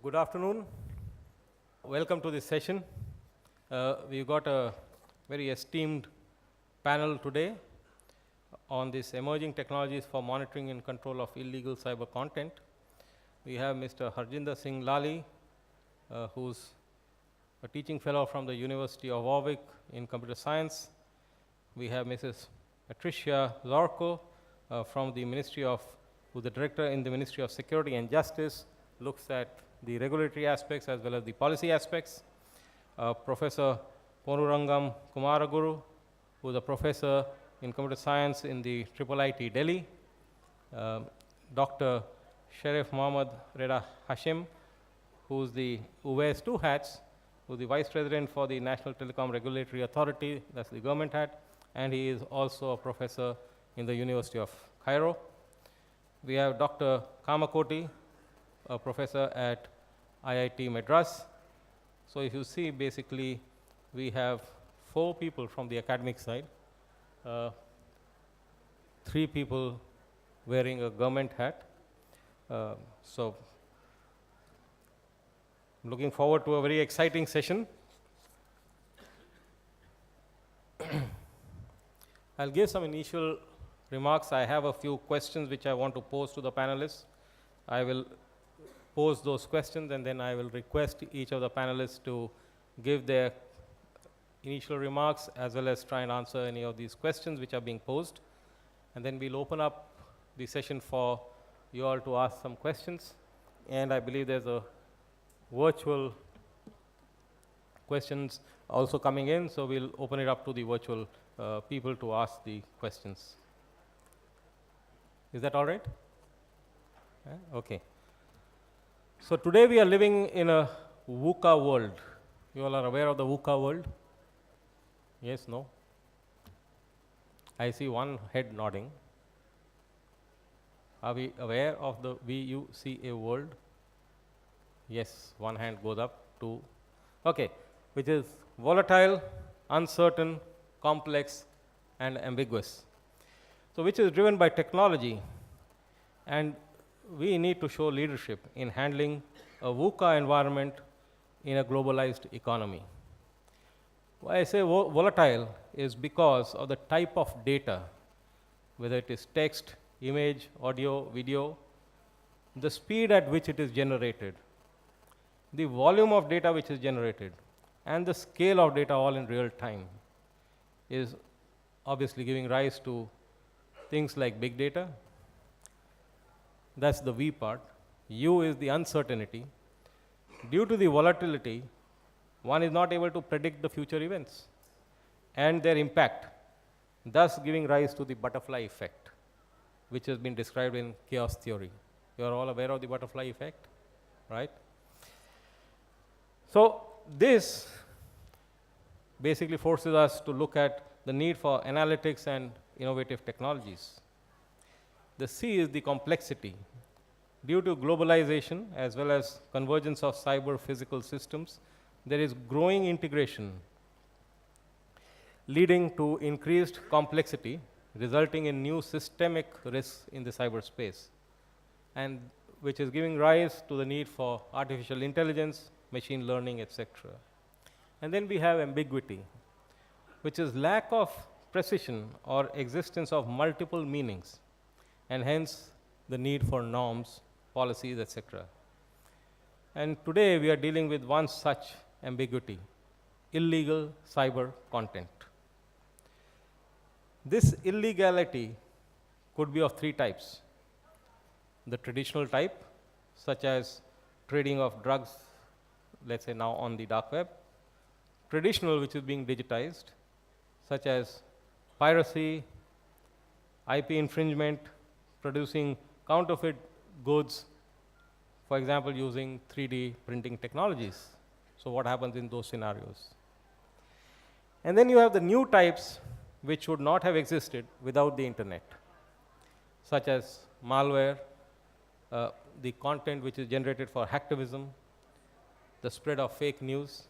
Good afternoon. Welcome to this session. We've got a very esteemed panel today on this emerging technologies for monitoring and control of illegal cyber content. We have Mr. Harjinder Singh Lallie, who's a teaching fellow from the University of Warwick in computer science. We have Mrs. Patricia Zorko from the Ministry of, who's the director in the Ministry of Security and Justice, looks at the regulatory aspects as well as the policy aspects. Professor Ponnurangam Kumaraguru, who is a professor in computer science in the IIIT Delhi. Dr. Sherif Mohamed Reda Hashem, who wears two hats, who is the vice president for the National Telecom Regulatory Authority, that's the government hat, and he is also a professor in the University of Cairo. We have Dr. Kamakoti, a professor at IIIT Madras. So if you see, basically, we have 4 people from the academic side, 3 people wearing a government hat. So I'm looking forward to a very exciting session. I'll give some initial remarks. I have a few questions which I want to pose to the panelists. I will pose those questions, and then I will request each of the panelists to give their initial remarks as well as try and answer any of these questions which are being posed. And then we'll open up the session for you all to ask some questions. And I believe there's a virtual questions also coming in, so we'll open it up to the virtual people to ask the questions. Is that all right? Okay. So today we are living in a VUCA world. You all are aware of the VUCA world? Yes, no? I see one head nodding. Are we aware of the VUCA world? Yes, one hand goes up, 2. Okay, which is volatile, uncertain, complex, and ambiguous. So which is driven by technology, and we need to show leadership in handling a VUCA environment in a globalized economy. Why I say volatile is because of the type of data, whether it is text, image, audio, video, the speed at which it is generated, the volume of data which is generated, and the scale of data all in real time is obviously giving rise to things like big data. That's the V part. U is the uncertainty. Due to the volatility, one is not able to predict the future events and their impact, thus giving rise to the butterfly effect, which has been described in chaos theory. You are all aware of the butterfly effect, right? So this basically forces us to look at the need for analytics and innovative technologies. The C is the complexity. Due to globalization as well as convergence of cyber physical systems, there is growing integration leading to increased complexity, resulting in new systemic risks in the cyberspace, and which is giving rise to the need for artificial intelligence, machine learning, etc. And then we have ambiguity, which is lack of precision or existence of multiple meanings, and hence the need for norms, policies, etc. And today we are dealing with one such ambiguity: illegal cyber content. This illegality could be of 3 types. The traditional type, such as trading of drugs, let's say now on the dark web. Traditional, which is being digitized, such as piracy, IP infringement, producing counterfeit goods, for example, using 3D printing technologies. So what happens in those scenarios? And then you have the new types which would not have existed without the internet, such as malware, the content which is generated for hacktivism, the spread of fake news,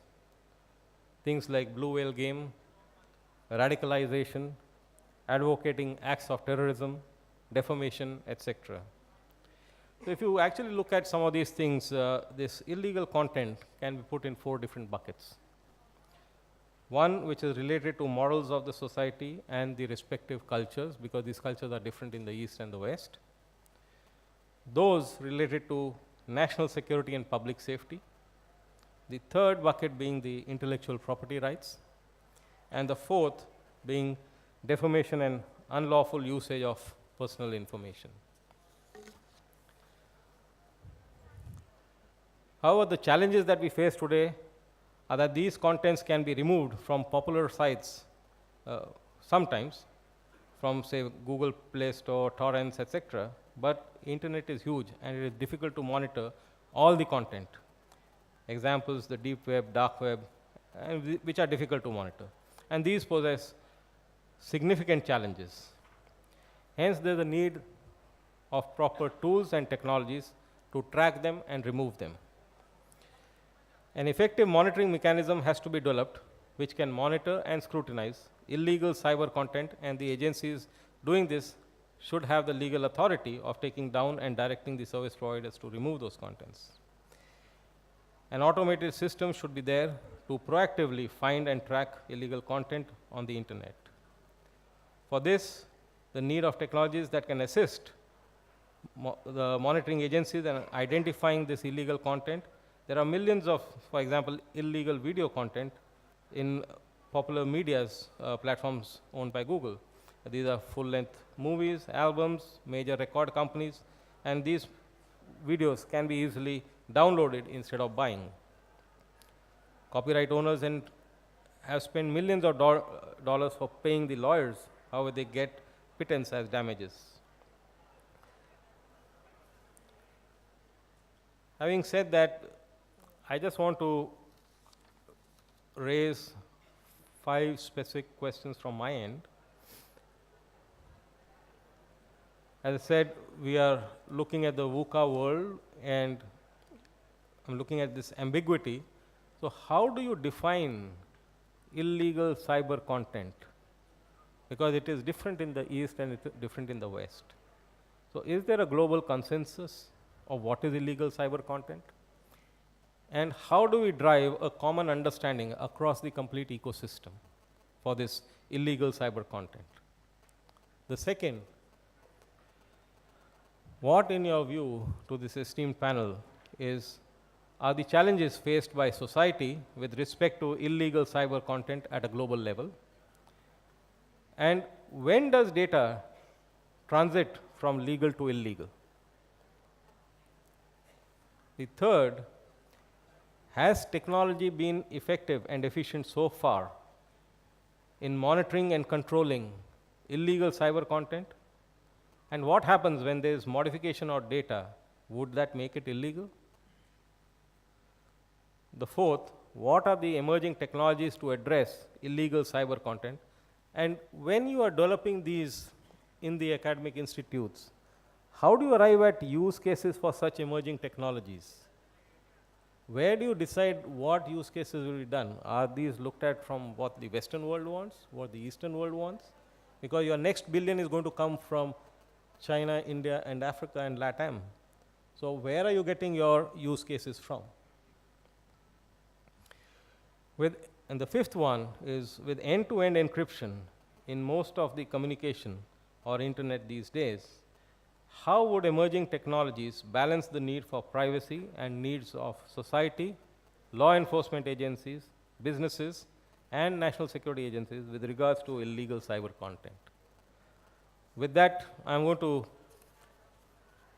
things like blue whale game, radicalization, advocating acts of terrorism, defamation, etc. So if you actually look at some of these things, this illegal content can be put in 4 different buckets. One which is related to morals of the society and the respective cultures, because these cultures are different in the East and the West. Those related to national security and public safety. The third bucket being the intellectual property rights. And the fourth being defamation and unlawful usage of personal information. However, the challenges that we face today are that these contents can be removed from popular sites sometimes, from say Google Play Store, torrents, etc. But internet is huge and it is difficult to monitor all the content. Examples, the deep web, dark web, which are difficult to monitor. And these possess significant challenges. Hence, there is a need of proper tools and technologies to track them and remove them. An effective monitoring mechanism has to be developed which can monitor and scrutinize illegal cyber content, and the agencies doing this should have the legal authority of taking down and directing the service providers to remove those contents. An automated system should be there to proactively find and track illegal content on the internet. For this, the need of technologies that can assist the monitoring agencies in identifying this illegal content. There are millions of, for example, illegal video content in popular media's platforms owned by Google. These are full-length movies, albums, major record companies, and these videos can be easily downloaded instead of buying. Copyright owners have spent millions of dollars for paying the lawyers, however they get pittance as damages. Having said that, I just want to raise 5 specific questions from my end. As I said, we are looking at the VUCA world, and I'm looking at this ambiguity. So how do you define illegal cyber content? Because it is different in the East and it's different in the West. So is there a global consensus of what is illegal cyber content? And how do we drive a common understanding across the complete ecosystem for this illegal cyber content? The second, what in your view to this esteemed panel are the challenges faced by society with respect to illegal cyber content at a global level? And when does data transit from legal to illegal? The third, has technology been effective and efficient so far in monitoring and controlling illegal cyber content? And what happens when there is modification of data? Would that make it illegal? The fourth, what are the emerging technologies to address illegal cyber content? And when you are developing these in the academic institutes, how do you arrive at use cases for such emerging technologies? Where do you decide what use cases will be done? Are these looked at from what the Western world wants, what the Eastern world wants? Because your next billion is going to come from China, India, and Africa, and LATAM. So where are you getting your use cases from? And the fifth one is with end-to-end encryption in most of the communication or internet these days, how would emerging technologies balance the need for privacy and needs of society, law enforcement agencies, businesses, and national security agencies with regards to illegal cyber content? With that, I'm going to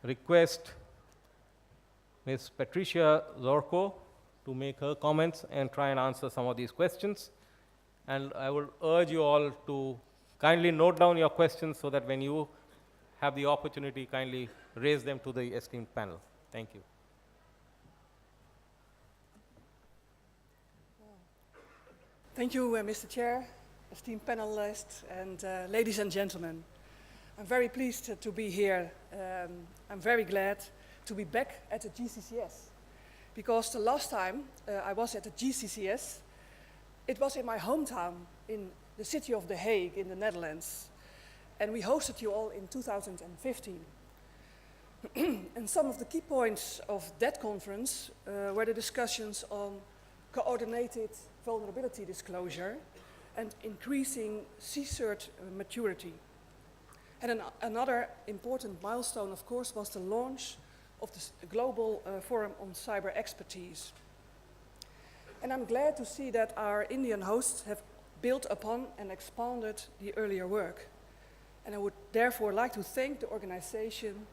request Ms. Patricia Zorko to make her comments and try and answer some of these questions. And I would urge you all to kindly note down your questions so that when you have the opportunity, kindly raise them to the esteemed panel. Thank you. Thank you, Mr. Chair, esteemed panelists, and ladies and gentlemen. I'm very pleased to be here. I'm very glad to be back at the GCCS, because the last time I was at the GCCS, it was in my hometown in the city of The Hague in the Netherlands. And we hosted you all in 2015. And some of the key points of that conference were the discussions on coordinated vulnerability disclosure and increasing CERT maturity. And another important milestone, of course, was the launch of the Global Forum on Cyber Expertise. And I'm glad to see that our Indian hosts have built upon and expanded the earlier work. And I would therefore like to thank the organization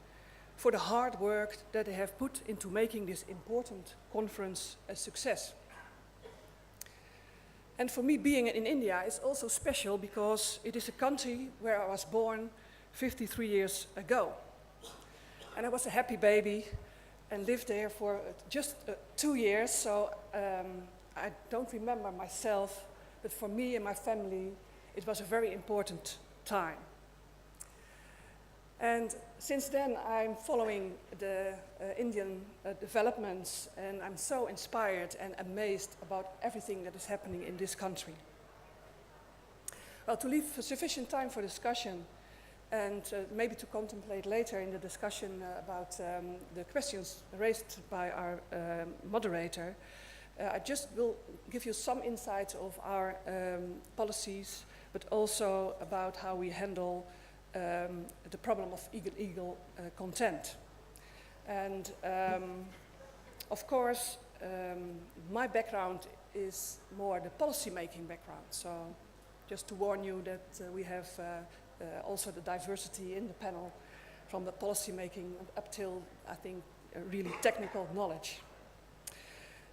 for the hard work that they have put into making this important conference a success. And for me, being in India is also special because it is a country where I was born 53 years ago. And I was a happy baby and lived there for just 2 years, so I don't remember myself, but for me and my family, it was a very important time. And since then, I'm following the Indian developments, and I'm so inspired and amazed about everything that is happening in this country. Well, to leave sufficient time for discussion, and maybe to contemplate later in the discussion about the questions raised by our moderator, I just will give you some insights of our policies, but also about how we handle the problem of illegal content. And of course, my background is more the policy-making background. So just to warn you that we have also the diversity in the panel from the policy-making up till, I think, really technical knowledge.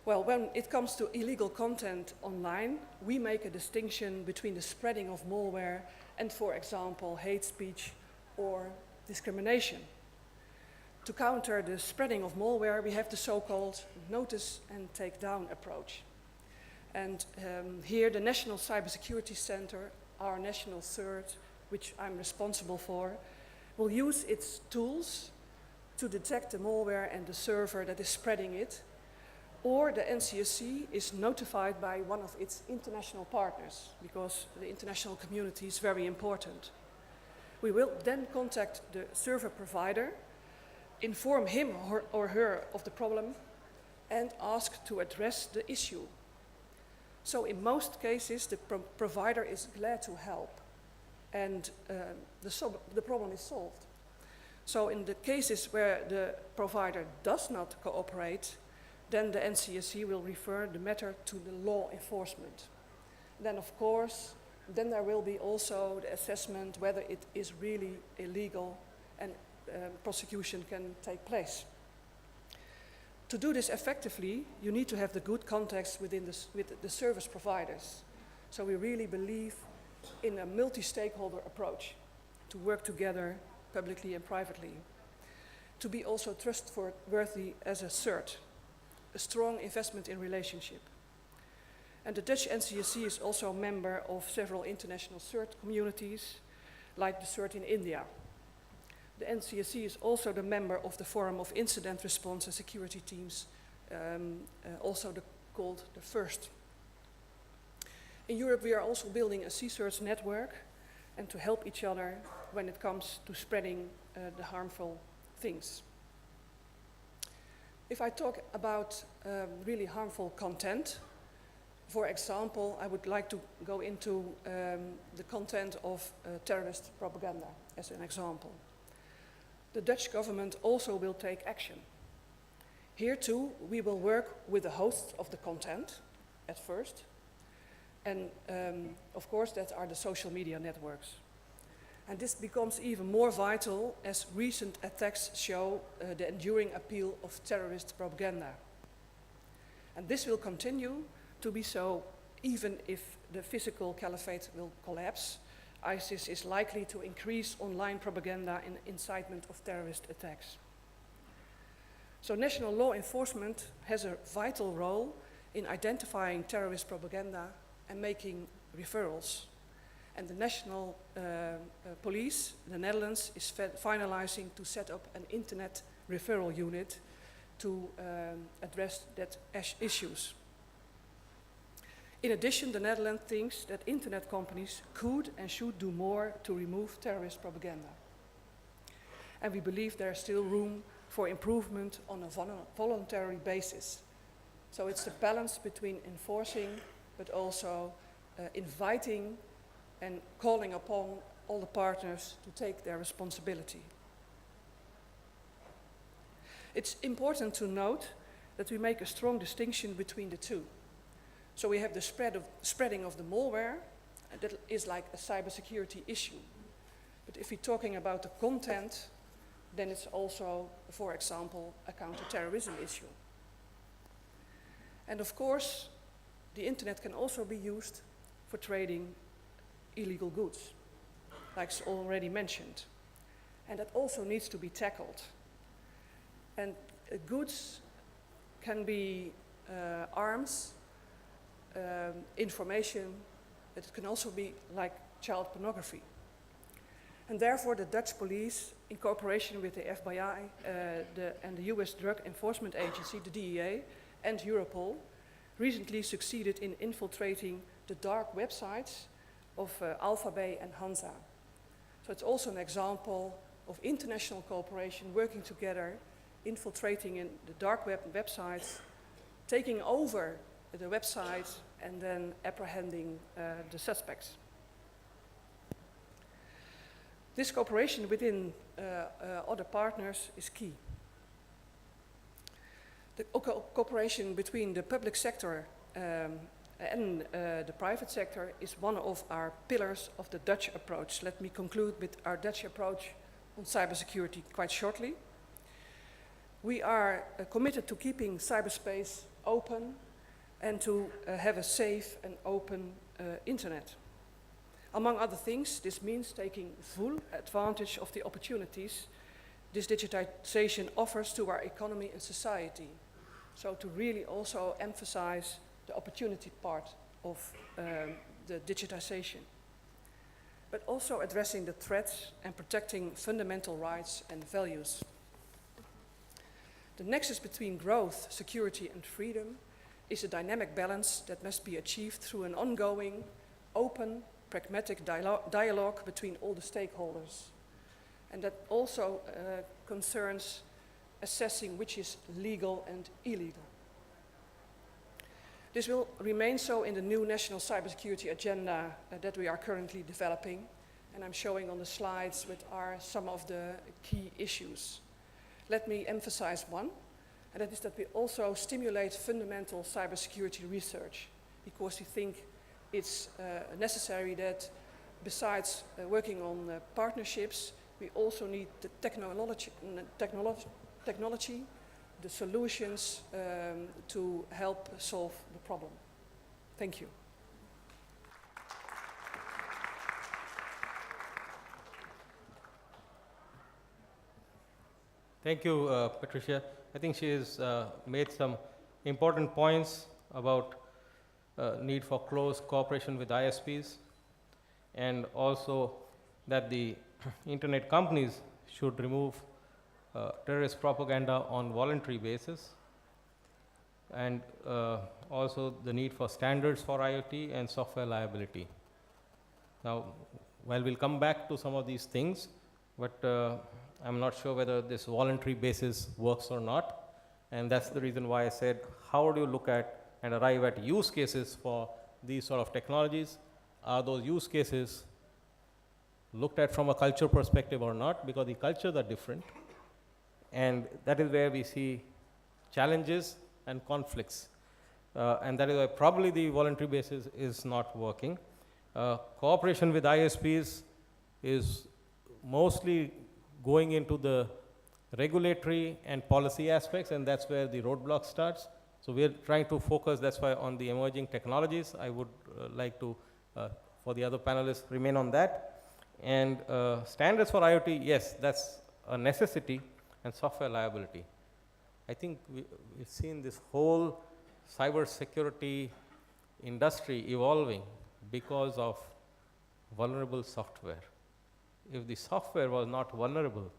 Well, when it comes to illegal content online, we make a distinction between the spreading of malware and, for example, hate speech or discrimination. To counter the spreading of malware, we have the so-called notice and take down approach. And here, the National Cybersecurity Center, our national CERT, which I'm responsible for, will use its tools to detect the malware and the server that is spreading it, or the NCSC is notified by one of its international partners, because the international community is very important. We will then contact the server provider, inform him or her of the problem, and ask to address the issue. So in most cases, the provider is glad to help, and the problem is solved. So in the cases where the provider does not cooperate, then the NCSC will refer the matter to the law enforcement. Then, of course, then there will be also the assessment whether it is really illegal and prosecution can take place. To do this effectively, you need to have the good contacts with the service providers. So we really believe in a multi-stakeholder approach to work together publicly and privately. To be also trustworthy as a CERT, a strong investment in relationship. And the Dutch NCSC is also a member of several international CERT communities, like the CERT in India. The NCSC is also the member of the Forum of Incident Response and Security Teams, also called the FIRST. In Europe, we are also building a CERT network and to help each other when it comes to spreading the harmful things. If I talk about really harmful content, for example, I would like to go into the content of terrorist propaganda as an example. The Dutch government also will take action. Here too, we will work with the hosts of the content at first, and of course that are the social media networks. And this becomes even more vital as recent attacks show the enduring appeal of terrorist propaganda. And this will continue to be so even if the physical caliphate will collapse. ISIS is likely to increase online propaganda and incitement of terrorist attacks. So national law enforcement has a vital role in identifying terrorist propaganda and making referrals. And the national police, the Netherlands, is finalizing to set up an internet referral unit to address that issues. In addition, the Netherlands thinks that internet companies could and should do more to remove terrorist propaganda. And we believe there is still room for improvement on a voluntary basis. So it's the balance between enforcing, but also inviting and calling upon all the partners to take their responsibility. It's important to note that we make a strong distinction between the two. So we have the spreading of the malware, and that is like a cybersecurity issue. But if we're talking about the content, then it's also, for example, a counterterrorism issue. And of course, the internet can also be used for trading illegal goods, like already mentioned. And that also needs to be tackled. And goods can be arms, information, but it can also be like child pornography. And therefore the Dutch police, in cooperation with the FBI and the US Drug Enforcement Agency, the DEA, and Europol, recently succeeded in infiltrating the dark websites of Alphabet and Hansa. So it's also an example of international cooperation, working together, infiltrating in the dark websites, taking over the websites, and then apprehending the suspects. This cooperation within other partners is key. The cooperation between the public sector and the private sector is one of our pillars of the Dutch approach. Let me conclude with our Dutch approach on cybersecurity quite shortly. We are committed to keeping cyberspace open and to have a safe and open internet. Among other things, this means taking full advantage of the opportunities this digitization offers to our economy and society. So to really also emphasize the opportunity part of the digitization. But also addressing the threats and protecting fundamental rights and values. The nexus between growth, security, and freedom is a dynamic balance that must be achieved through an ongoing, open, pragmatic dialogue between all the stakeholders. And that also concerns assessing which is legal and illegal. This will remain so in the new national cybersecurity agenda that we are currently developing, and I'm showing on the slides what are some of the key issues. Let me emphasize one, and that is that we also stimulate fundamental cybersecurity research, because we think it's necessary that besides working on partnerships, we also need the technology, the solutions to help solve the problem. Thank you. Thank you, Patricia. I think she has made some important points about need for close cooperation with ISPs, and also that the internet companies should remove terrorist propaganda on voluntary basis, and also the need for standards for IoT and software liability. Now, while we'll come back to some of these things, but I'm not sure whether this voluntary basis works or not, and that's the reason why I said, how do you look at and arrive at use cases for these sort of technologies? Are those use cases looked at from a culture perspective or not? Because the cultures are different, and that is where we see challenges and conflicts. And that is why probably the voluntary basis is not working. Cooperation with ISPs is mostly going into the regulatory and policy aspects, and that's where the roadblock starts. So we're trying to focus, that's why, on the emerging technologies. I would like to, for the other panelists, remain on that. And standards for IoT, yes, that's a necessity, and software liability. I think we've seen this whole cybersecurity industry evolving because of vulnerable software. If the software was not vulnerable,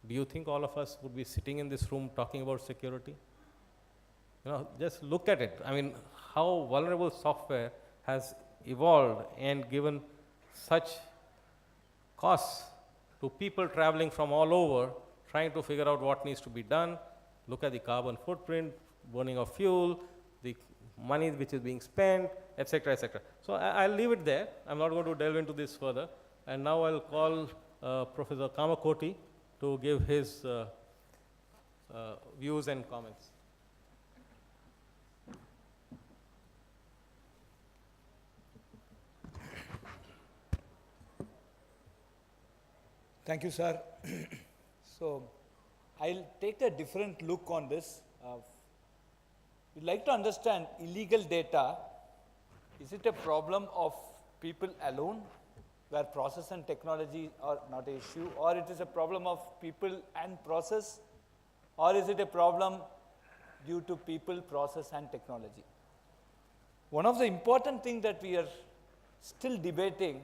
do you think all of us would be sitting in this room talking about security? You know, just look at it. I mean, how vulnerable software has evolved and given such costs to people traveling from all over, trying to figure out what needs to be done, look at the carbon footprint, burning of fuel, the money which is being spent, etc., etc. So I'll leave it there. I'm not going to delve into this further. And now I'll call Professor Kamakoti to give his views and comments. Thank you, sir. So, I'll take a different look on this. We'd like to understand illegal data. Is it a problem of people alone, where process and technology are not an issue, or it is a problem of people and process, or is it a problem due to people, process, and technology? One of the important things that we are still debating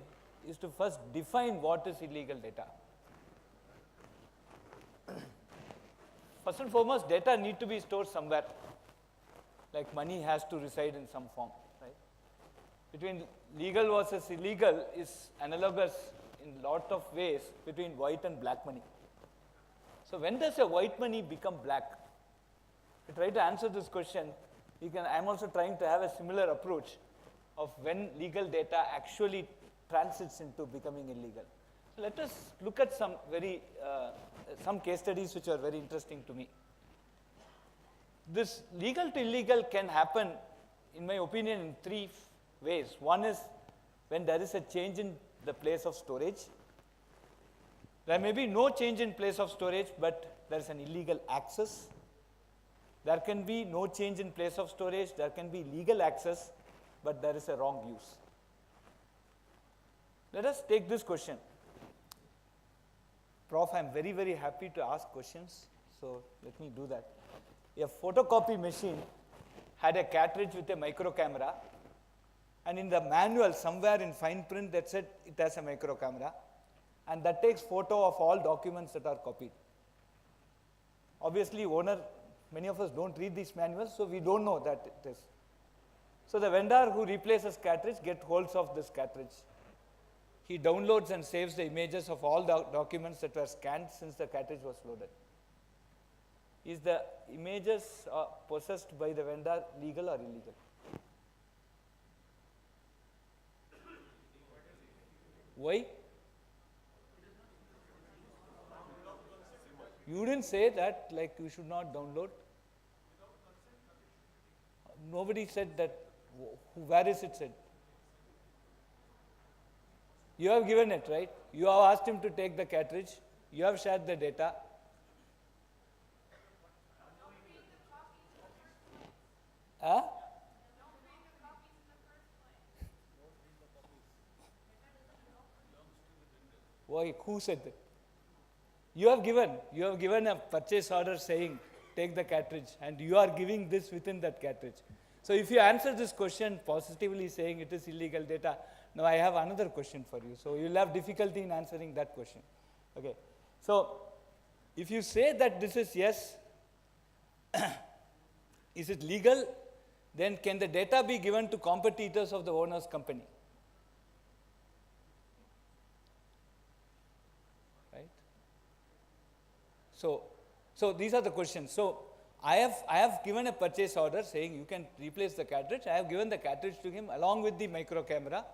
is to first define what is illegal data. First and foremost, data need to be stored somewhere, like money has to reside in some form, right? Between legal versus illegal is analogous in a lot of ways between white and black money. So when does a white money become black? To try to answer this question, I'm also trying to have a similar approach of when legal data actually transits into becoming illegal. So let us look at some case studies which are very interesting to me. This legal to illegal can happen, in my opinion, in three ways. One is when there is a change in the place of storage. There may be no change in place of storage, but there is an illegal access. There can be no change in place of storage. There can be legal access, but there is a wrong use. Let us take this question. Prof, I'm very, very happy to ask questions, so let me do that. A photocopy machine had a cartridge with a micro camera, and in the manual, somewhere in fine print, that said it has a micro camera, and that takes photo of all documents that are copied. Obviously, many of us don't read these manuals, so we don't know that it is. So the vendor who replaces cartridge gets holds of this cartridge. He downloads and saves the images of all the documents that were scanned since the cartridge was loaded. Is the images possessed by the vendor legal or illegal? Why? You didn't say that, like you should not download. Nobody said that. Where is it said? You have given it, right? You have asked him to take the cartridge. You have shared the data. Huh? Why? Who said that? You have given a purchase order saying, take the cartridge, and you are giving this within that cartridge. So if you answer this question positively saying it is illegal data, now I have another question for you. So you'll have difficulty in answering that question. Okay. So if you say that this is yes, is it legal? Then can the data be given to competitors of the owner's company? Right? So these are the questions. So I have given a purchase order saying you can replace the cartridge. I have given the cartridge to him along with the micro camera,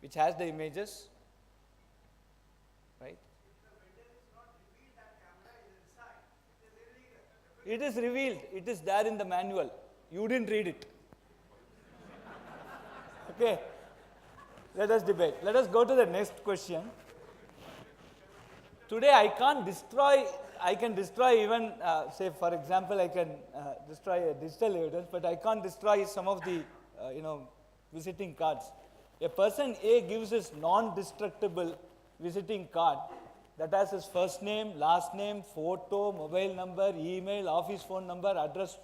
which has the images. Right? It is revealed. It is there in the manual. You didn't read it. Okay. Let us debate. Let us go to the next question. Today I can destroy even, say for example, I can destroy a digital evidence, but I can't destroy some of the, visiting cards. A person A gives his non-destructible visiting card that has his first name, last name, photo, mobile number, email, office phone number, address,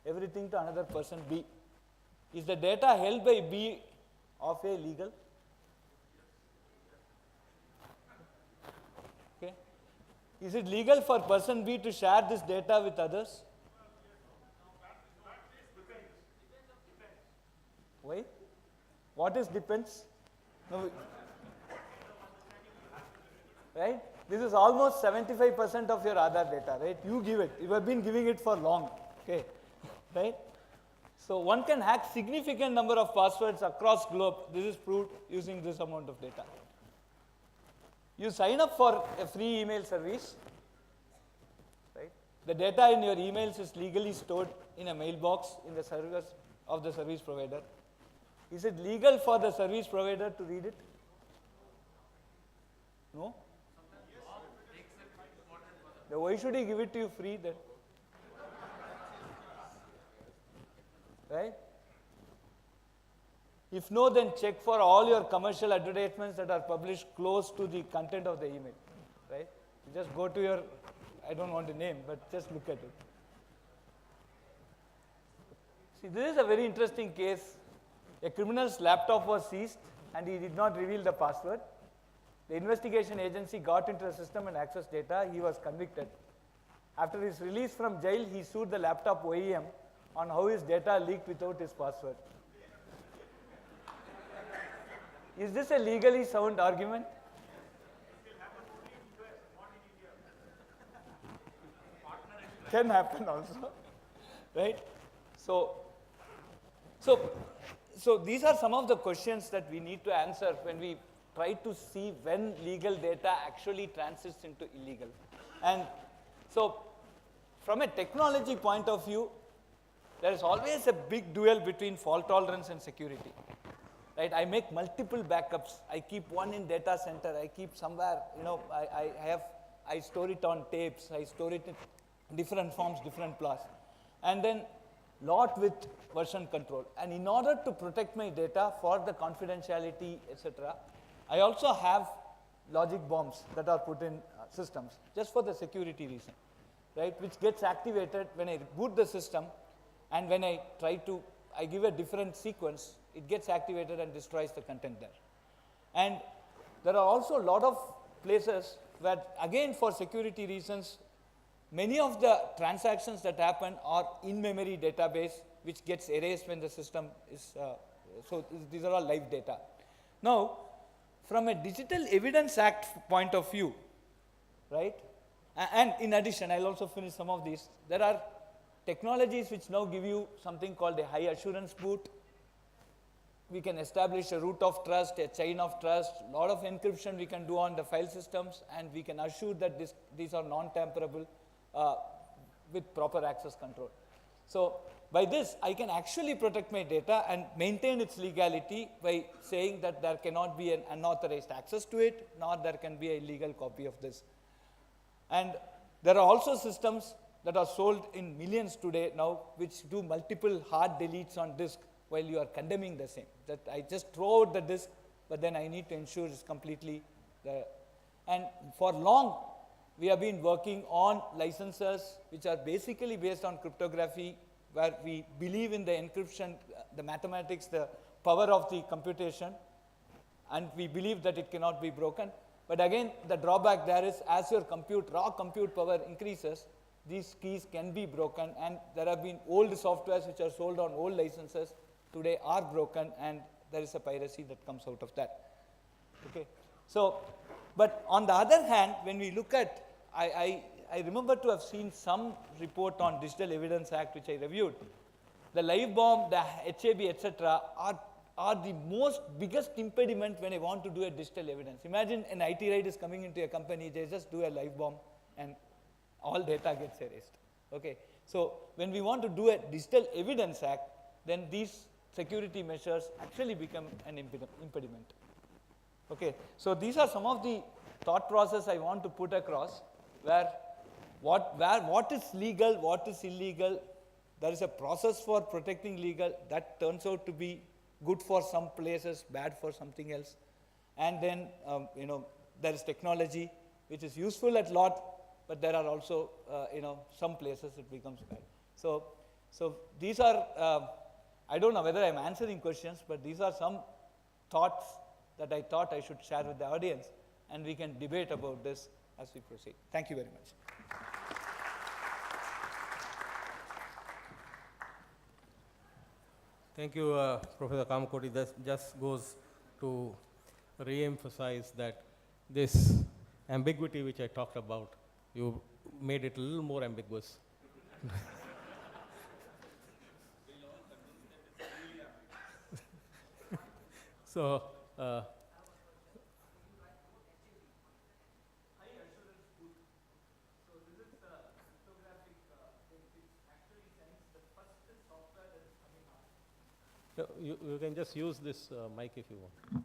everything to another person B. Is the data held by B of A legal? Okay. Is it legal for person B to share this data with others? Why? What is depends? No, right? This is almost 75% of your Aadhaar data, right? You give it. You have been giving it for long, okay, right? So one can hack significant number of passwords across globe. This is proved using this amount of data. You sign up for a free email service, right? The data in your emails is legally stored in a mailbox in the servers of the service provider. Is it legal for the service provider to read it? No? Then why should he give it to you free then? Right? If no, then check for all your commercial advertisements that are published close to the content of the email. Right? You just go to your, I don't want to name, but just look at it. See, this is a very interesting case. A criminal's laptop was seized and he did not reveal the password. The investigation agency got into the system and accessed data. He was convicted. After his release from jail, he sued the laptop OEM on how his data leaked without his password. Is this a legally sound argument? Can happen also, right? So these are some of the questions that we need to answer when we try to see when legal data actually transits into illegal. And so from a technology point of view, there is always a big duel between fault tolerance and security. Right? I make multiple backups. I keep one in data center. I keep somewhere, you know, I store it on tapes. I store it in different forms, different plots. And then lot with version control. And in order to protect my data for the confidentiality, etc., I also have logic bombs that are put in systems just for the security reason, right? Which gets activated when I boot the system, and when I give a different sequence, it gets activated and destroys the content there. And there are also a lot of places where, again, for security reasons, many of the transactions that happen are in-memory database, which gets erased when the system is, so these are all live data. Now, from a Digital Evidence Act point of view, right, and in addition, I'll also finish some of these, there are technologies which now give you something called a high assurance boot. We can establish a root of trust, a chain of trust, a lot of encryption we can do on the file systems, and we can assure that these are non-tamperable with proper access control. So by this, I can actually protect my data and maintain its legality by saying that there cannot be an unauthorized access to it, nor there can be a illegal copy of this. And there are also systems that are sold in millions today now, which do multiple hard deletes on disk while you are condemning the same. That I just throw out the disk, but then I need to ensure it's completely there. And for long, we have been working on licenses which are basically based on cryptography, where we believe in the encryption, the mathematics, the power of the computation, and we believe that it cannot be broken. But again, the drawback there is, as your raw compute power increases, these keys can be broken, and there have been old softwares which are sold on old licenses today are broken, and there is a piracy that comes out of that. Okay. So, but on the other hand, when we look at, I remember to have seen some report on Digital Evidence Act which I reviewed. The live bomb, the HAB, etc. are the biggest impediment when I want to do a digital evidence. Imagine an IT raid is coming into a company, they just do a live bomb and all data gets erased. Okay. So when we want to do a Digital Evidence Act, then these security measures actually become an impediment. Okay. So these are some of the thought process I want to put across, where what is legal, what is illegal. There is a process for protecting legal that turns out to be good for some places, bad for something else. And then, there is technology which is useful at lot, but there are also, some places it becomes bad. So these are, I don't know whether I'm answering questions, but these are some thoughts that I thought I should share with the audience, and we can debate about this as we proceed. Thank you very much. Thank you, Professor Kamakoti. This just goes to re-emphasize that this ambiguity which I talked about, you made it a little more ambiguous. So, you can just use this mic if you want.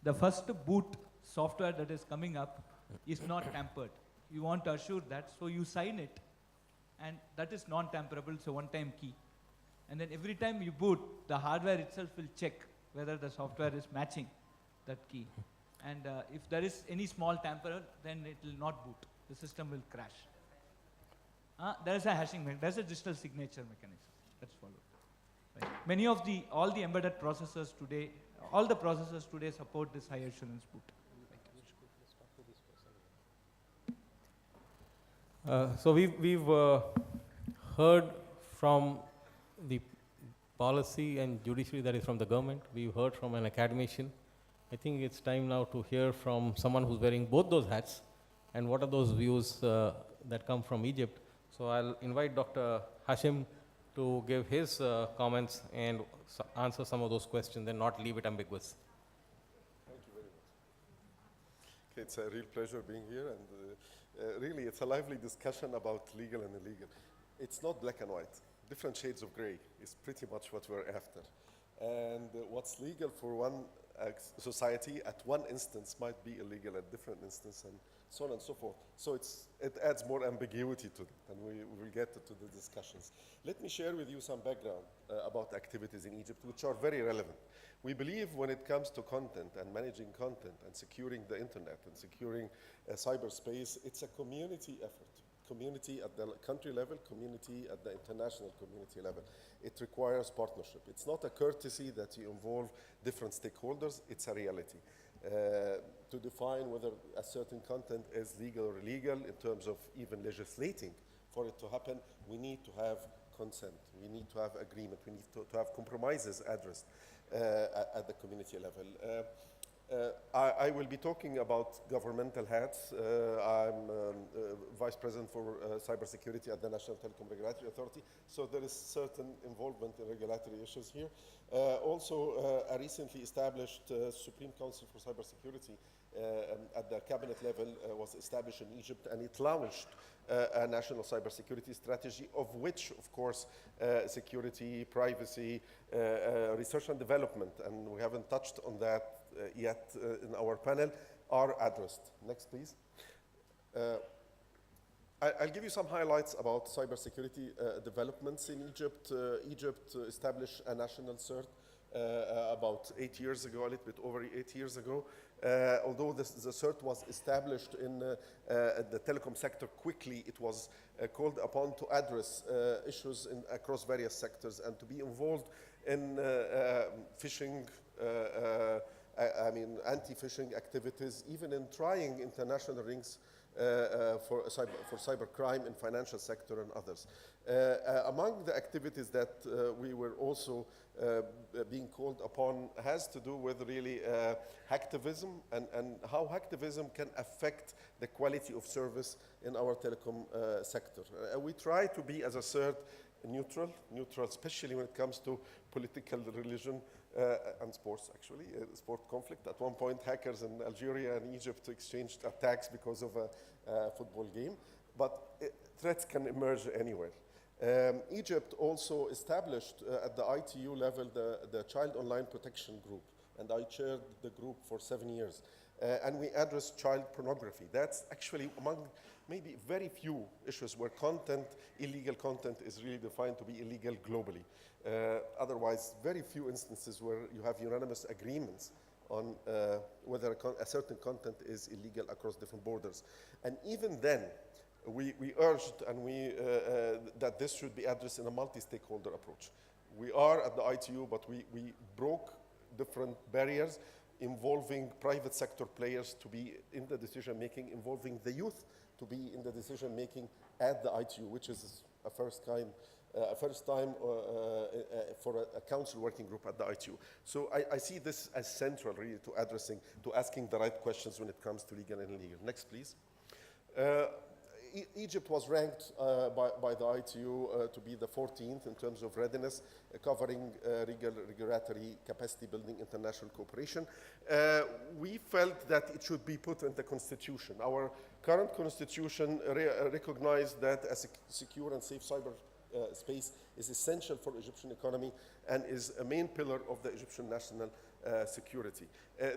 The first boot software that is coming up is not tampered. You want to assure that, so you sign it, and that is non-tamperable, so one-time key. And then every time you boot, the hardware itself will check whether the software is matching that key. And if there is any small tamperer, then it will not boot. The system will crash. There is a hashing mechanism. There is a digital signature mechanism that's followed. Right. All the embedded processors today, all the processors today support this high assurance boot. So we've heard from the policy and judiciary, that is from the government. We've heard from an academician. I think it's time now to hear from someone who's wearing both those hats, and what are those views that come from Egypt. So I'll invite Dr. Hashem to give his comments and answer some of those questions and not leave it ambiguous. Thank you very much. Okay, it's a real pleasure being here, and really it's a lively discussion about legal and illegal. It's not black and white. Different shades of gray is pretty much what we're after. And what's legal for one society at one instance might be illegal at different instance, and so on and so forth. So it adds more ambiguity to it, and we will get to the discussions. Let me share with you some background about activities in Egypt, which are very relevant. We believe when it comes to content and managing content and securing the internet and securing cyberspace, it's a community effort. Community at the country level, community at the international community level. It requires partnership. It's not a courtesy that you involve different stakeholders, it's a reality. To define whether a certain content is legal or illegal in terms of even legislating for it to happen, we need to have consent, we need to have agreement, we need to have compromises addressed at the community level. I will be talking about governmental hats. I'm Vice President for Cybersecurity at the National Telecom Regulatory Authority, so there is certain involvement in regulatory issues here. Also, a recently established Supreme Council for Cybersecurity at the cabinet level was established in Egypt, and it launched a national cybersecurity strategy, of which, of course, security, privacy, research and development, and we haven't touched on that yet in our panel, are addressed. Next, please. I'll give you some highlights about cybersecurity developments in Egypt. Egypt established a national CERT about 8 years ago, a little bit over 8 years ago. Although the CERT was established in the telecom sector quickly, it was called upon to address issues across various sectors and to be involved in phishing, anti-phishing activities, even in trying international rings for cybercrime in financial sector and others. Among the activities that we were also being called upon has to do with really hacktivism and how hacktivism can affect the quality of service in our telecom sector. We try to be, as a CERT, neutral, especially when it comes to political, religion, and sports, actually, sport conflict. At one point, hackers in Algeria and Egypt exchanged attacks because of a football game, but threats can emerge anywhere. Egypt also established at the ITU level the Child Online Protection Group, and I chaired the group for 7 years. And we addressed child pornography. That's actually among maybe very few issues where illegal content is really defined to be illegal globally. Otherwise, very few instances where you have unanimous agreements on whether a certain content is illegal across different borders. And even then, we urged that this should be addressed in a multi-stakeholder approach. We are at the ITU, but we broke different barriers involving private sector players to be in the decision-making, involving the youth to be in the decision-making at the ITU, which is a first kind first time for a council working group at the ITU. So I see this as central really to asking the right questions when it comes to legal and illegal. Next, please. Egypt was ranked by the ITU to be the 14th in terms of readiness, covering regulatory capacity building, international cooperation. We felt that it should be put in the constitution. Our current constitution recognized that a secure and safe cyber space is essential for Egyptian economy and is a main pillar of the Egyptian national security.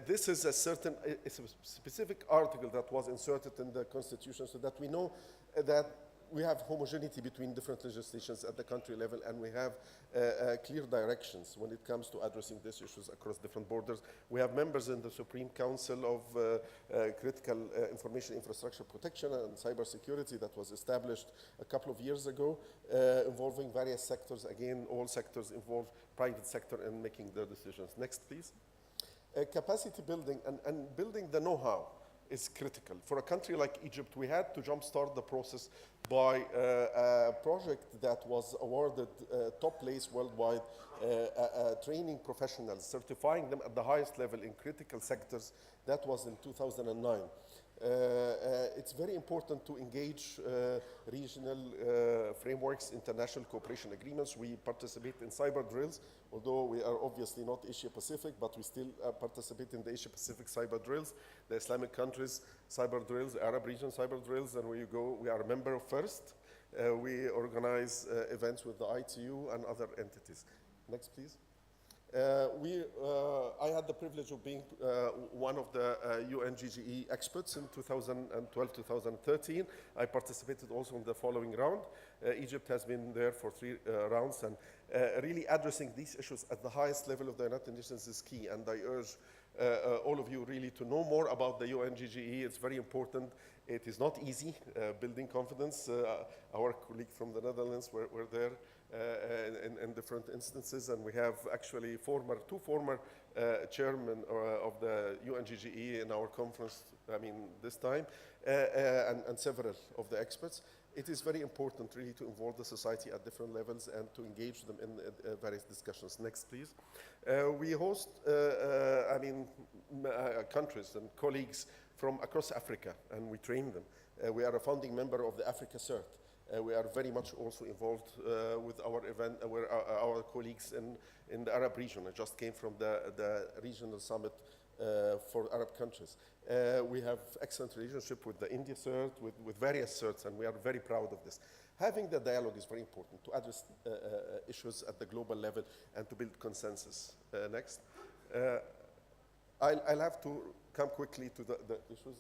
This is it's a specific article that was inserted in the constitution so that we know that we have homogeneity between different legislations at the country level, and we have clear directions when it comes to addressing these issues across different borders. We have members in the Supreme Council of Critical Information Infrastructure Protection and Cybersecurity that was established a couple of years ago, involving various sectors. Again, all sectors involve private sector in making their decisions. Next, please. Capacity building and building the know-how is critical. For a country like Egypt, we had to jumpstart the process by a project that was awarded top place worldwide, training professionals, certifying them at the highest level in critical sectors. That was in 2009. It's very important to engage regional frameworks, international cooperation agreements. We participate in cyber drills, although we are obviously not Asia Pacific, but we still participate in the Asia Pacific cyber drills, the Islamic countries cyber drills, Arab region cyber drills, and we are a member of FIRST. We organize events with the ITU and other entities. Next, please. I had the privilege of being one of the UNGGE experts in 2012-2013. I participated also in the following round. Egypt has been there for 3 rounds, and really addressing these issues at the highest level of the United Nations is key, and I urge all of you really to know more about the UNGGE. It's very important. It is not easy building confidence. Our colleague from the Netherlands were there in different instances, and we have actually two former chairmen of the UNGGE in our conference, this time, and several of the experts. It is very important really to involve the society at different levels and to engage them in various discussions. Next, please. We host, countries and colleagues from across Africa, and we train them. We are a founding member of the Africa CERT. We are very much also involved with our event, our colleagues in the Arab region. I just came from the regional summit for Arab countries. We have excellent relationship with the India CERT, with various CERTs, and we are very proud of this. Having the dialogue is very important to address issues at the global level and to build consensus. Next. I'll have to come quickly to the issues.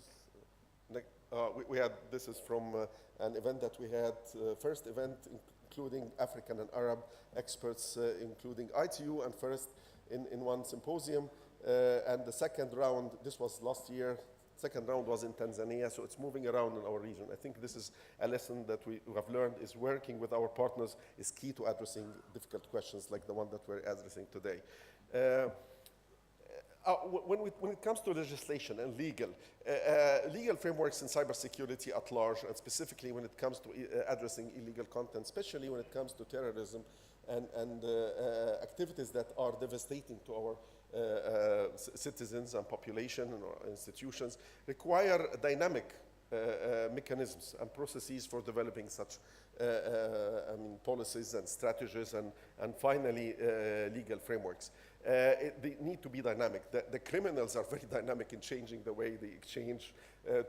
This is from an event that we had, first event including African and Arab experts, including ITU and FIRST in one symposium. And the second round, this was last year, second round was in Tanzania, so it's moving around in our region. I think this is a lesson that we have learned, is working with our partners is key to addressing difficult questions like the one that we're addressing today. When it comes to legislation and legal frameworks in cybersecurity at large, and specifically when it comes to addressing illegal content, especially when it comes to terrorism and activities that are devastating to our citizens and population and our institutions, require dynamic mechanisms and processes for developing such policies and strategies and finally legal frameworks. They need to be dynamic. The criminals are very dynamic in changing the way they exchange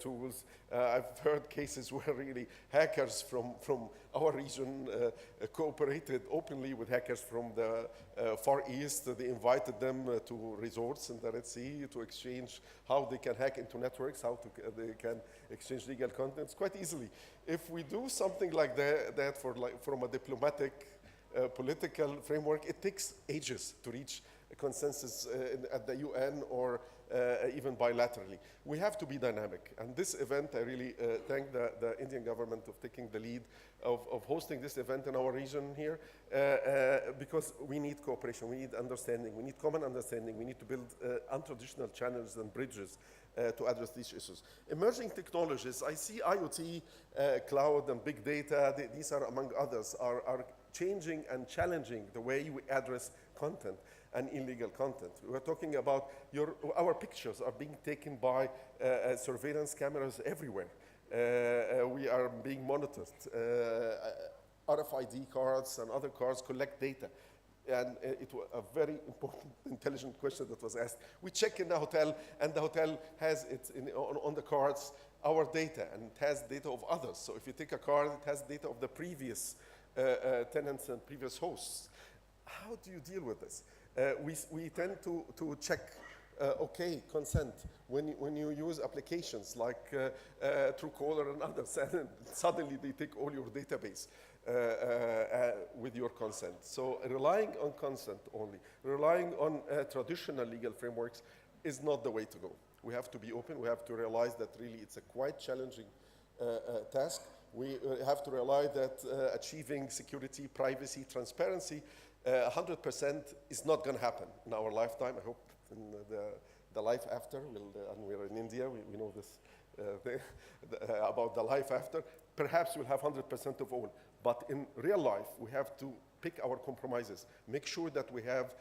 tools. I've heard cases where really hackers from our region cooperated openly with hackers from the Far East. They invited them to resorts in the Red Sea to exchange how they can hack into networks, how they can exchange legal contents quite easily. If we do something like that from a diplomatic, political framework, it takes ages to reach a consensus at the UN or even bilaterally. We have to be dynamic. And this event, I really thank the Indian government of taking the lead of hosting this event in our region here, because we need cooperation, we need understanding, we need common understanding, we need to build untraditional channels and bridges to address these issues. Emerging technologies, I see IoT, cloud and big data, these are among others, are changing and challenging the way we address content and illegal content. We're talking about our pictures are being taken by surveillance cameras everywhere. We are being monitored. RFID cards and other cards collect data. And it was a very important, intelligent question that was asked. We check in the hotel, and the hotel has it on the cards, our data, and it has data of others. So if you take a card, it has data of the previous tenants and previous hosts. How do you deal with this? We tend to check, okay, consent, when you use applications like Truecaller and others, and suddenly they take all your database with your consent. So relying on consent only, relying on traditional legal frameworks is not the way to go. We have to be open. We have to realize that really it's a quite challenging task. We have to realize that achieving security, privacy, transparency 100% is not going to happen in our lifetime. I hope in the life after, and we're in India, we know this about the life after. Perhaps we'll have 100% of all. But in real life, we have to pick our compromises, make sure that we have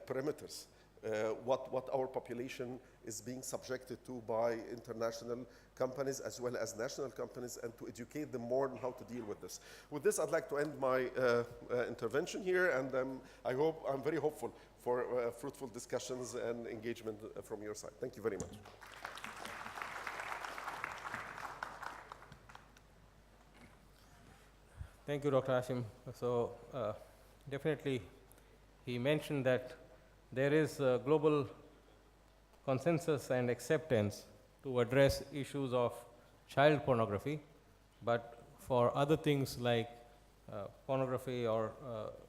perimeters, what our population is being subjected to by international companies as well as national companies, and to educate them more on how to deal with this. With this, I'd like to end my intervention here, and I'm very hopeful for fruitful discussions and engagement from your side. Thank you very much. Thank you, Dr. Hashem. So definitely, he mentioned that there is a global consensus and acceptance to address issues of child pornography, but for other things like pornography or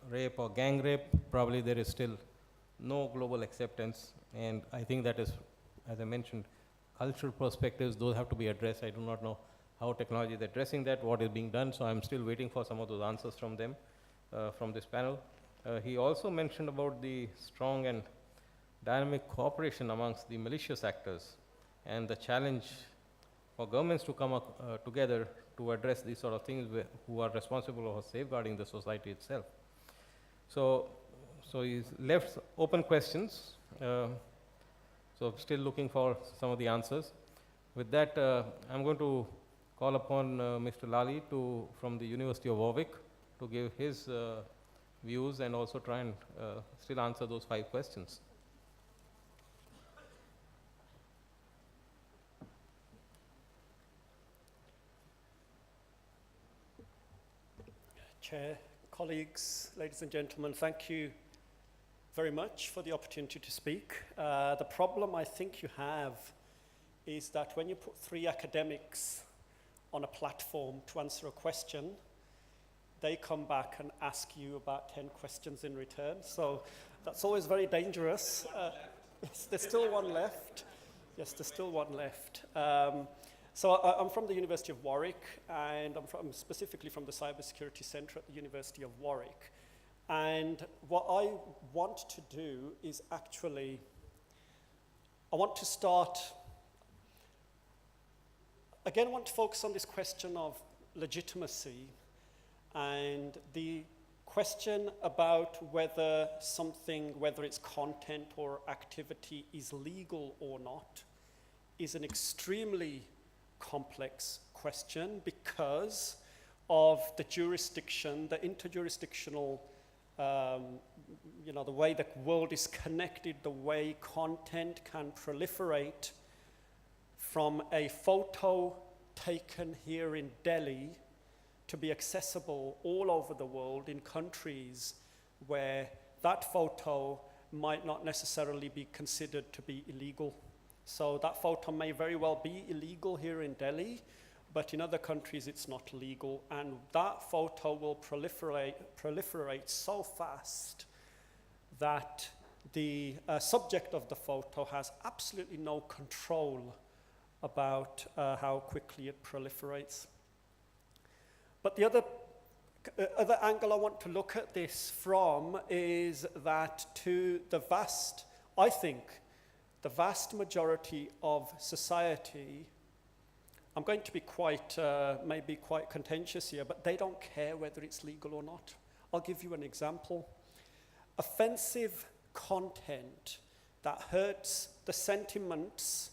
rape or gang rape, probably there is still no global acceptance. And I think that is, as I mentioned, cultural perspectives, those have to be addressed. I do not know how technology is addressing that, what is being done, so I'm still waiting for some of those answers from them, from this panel. He also mentioned about the strong and dynamic cooperation amongst the malicious actors and the challenge for governments to come up together to address these sort of things who are responsible for safeguarding the society itself. So he's left open questions. So still looking for some of the answers. With that, I'm going to call upon Mr. Lallie from the University of Warwick to give his views and also try and still answer those 5 questions. Chair, colleagues, ladies and gentlemen, thank you very much for the opportunity to speak. The problem I think you have is that when you put 3 academics on a platform to answer a question, they come back and ask you about 10 questions in return. So that's always very dangerous. There's still one left. Yes, there's still one left. So I'm from the University of Warwick, and I'm specifically from the Cyber4Security Center at the University of Warwick. And what I want to do is actually, I want to focus on this question of legitimacy and the question about whether it's content or activity is legal or not, is an extremely complex question because of the jurisdiction, the interjurisdictional, the way the world is connected, the way content can proliferate from a photo taken here in Delhi to be accessible all over the world in countries where that photo might not necessarily be considered to be illegal. So that photo may very well be illegal here in Delhi, but in other countries it's not legal, and that photo will proliferate so fast that the subject of the photo has absolutely no control about how quickly it proliferates. But the other angle I want to look at this from is that to the vast majority of society, I'm going to be maybe quite contentious here, but they don't care whether it's legal or not. I'll give you an example. Offensive content that hurts the sentiments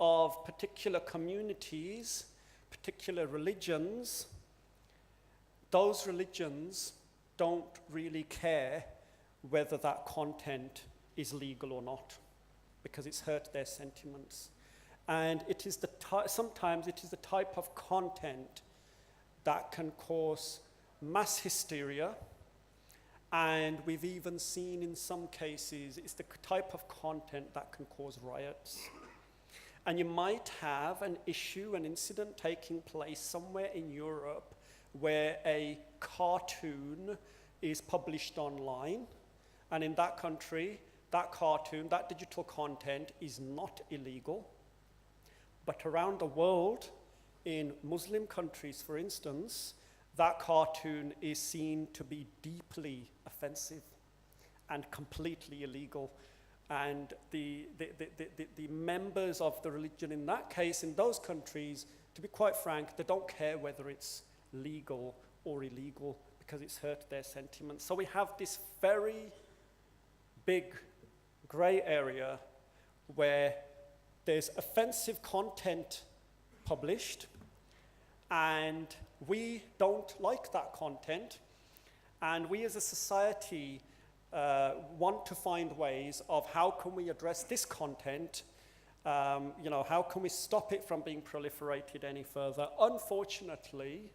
of particular communities, particular religions, those religions don't really care whether that content is legal or not, because it's hurt their sentiments. And it is sometimes it is the type of content that can cause mass hysteria, and we've even seen in some cases it's the type of content that can cause riots. And you might have an issue, an incident taking place somewhere in Europe where a cartoon is published online, and in that country, that cartoon, that digital content is not illegal. But around the world, in Muslim countries, for instance, that cartoon is seen to be deeply offensive and completely illegal. And the members of the religion in that case, in those countries, to be quite frank, they don't care whether it's legal or illegal because it's hurt their sentiments. So we have this very big gray area where there's offensive content published, and we don't like that content, and we as a society want to find ways of how can we address this content, how can we stop it from being proliferated any further. Unfortunately,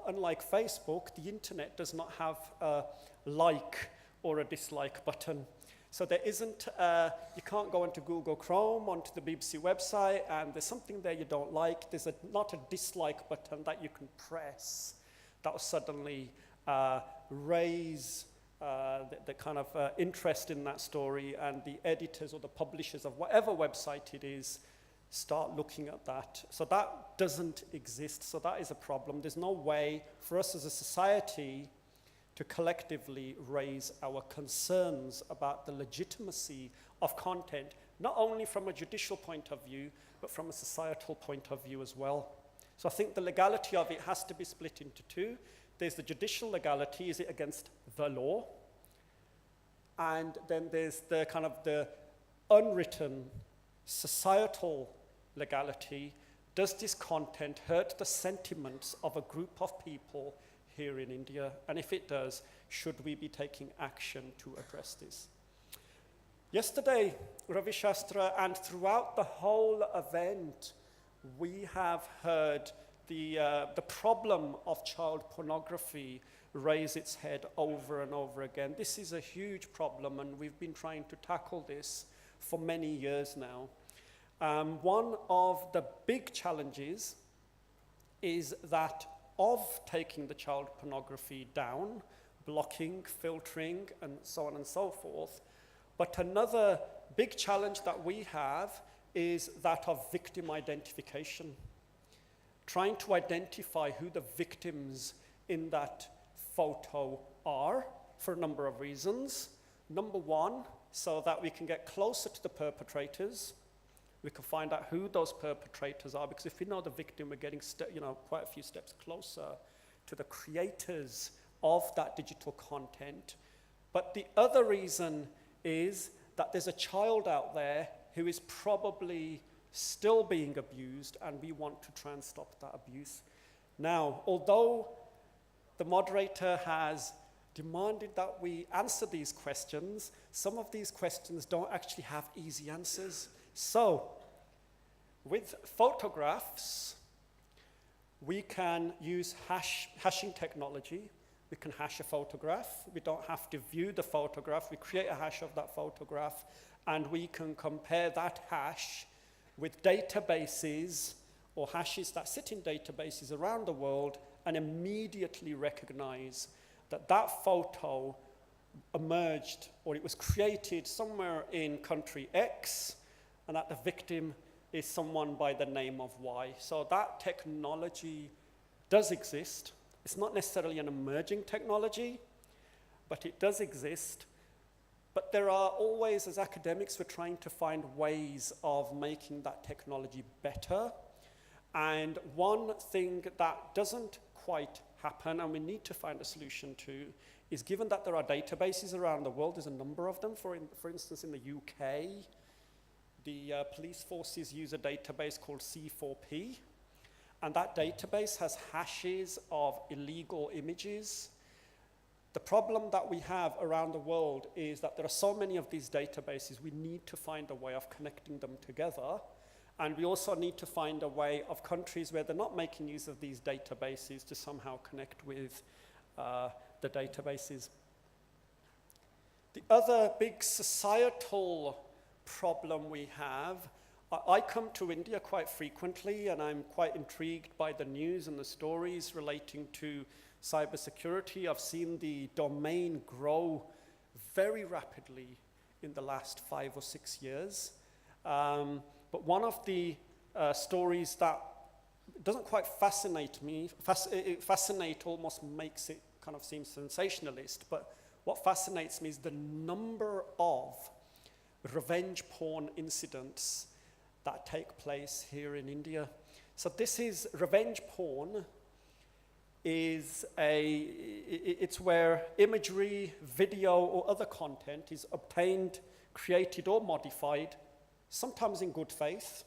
unlike Facebook, the internet does not have a like or a dislike button. So there isn't, you can't go onto Google Chrome, onto the BBC website, and there's something there you don't like. There's not a dislike button that you can press that will suddenly raise the kind of interest in that story, and the editors or the publishers of whatever website it is start looking at that. So that doesn't exist, so that is a problem. There's no way for us as a society to collectively raise our concerns about the legitimacy of content, not only from a judicial point of view, but from a societal point of view as well. So I think the legality of it has to be split into two. There's the judicial legality, is it against the law? And then there's the kind of the unwritten societal legality. Does this content hurt the sentiments of a group of people here in India? And if it does, should we be taking action to address this? Yesterday, Ravi Shastra, and throughout the whole event, we have heard the problem of child pornography raise its head over and over again. This is a huge problem, and we've been trying to tackle this for many years now. One of the big challenges is that of taking the child pornography down, blocking, filtering, and so on and so forth. But another big challenge that we have is that of victim identification. Trying to identify who the victims in that photo are for a number of reasons. Number one, so that we can get closer to the perpetrators. We can find out who those perpetrators are, because if we know the victim, we're getting quite a few steps closer to the creators of that digital content. But the other reason is that there's a child out there who is probably still being abused, and we want to try and stop that abuse. Now, although the moderator has demanded that we answer these questions, some of these questions don't actually have easy answers. So, with photographs, we can use hashing technology. We can hash a photograph. We don't have to view the photograph. We create a hash of that photograph, and we can compare that hash with databases or hashes that sit in databases around the world and immediately recognize that that photo emerged, or it was created somewhere in country X, and that the victim is someone by the name of Y. So that technology does exist. It's not necessarily an emerging technology, but it does exist. But there are always, as academics, we're trying to find ways of making that technology better. And one thing that doesn't quite happen, and we need to find a solution to, is given that there are databases around the world, there's a number of them, for instance, in the UK, the police forces use a database called C4P, and that database has hashes of illegal images. The problem that we have around the world is that there are so many of these databases, we need to find a way of connecting them together. And we also need to find a way of countries where they're not making use of these databases to somehow connect with the databases. The other big societal problem we have, I come to India quite frequently, and I'm quite intrigued by the news and the stories relating to cybersecurity. I've seen the domain grow very rapidly in the last 5 or 6 years. But one of the stories that doesn't quite fascinate me, fascinate almost makes it kind of seem sensationalist, but what fascinates me is the number of revenge porn incidents that take place here in India. So this is revenge porn. It's where imagery, video, or other content is obtained, created, or modified, sometimes in good faith.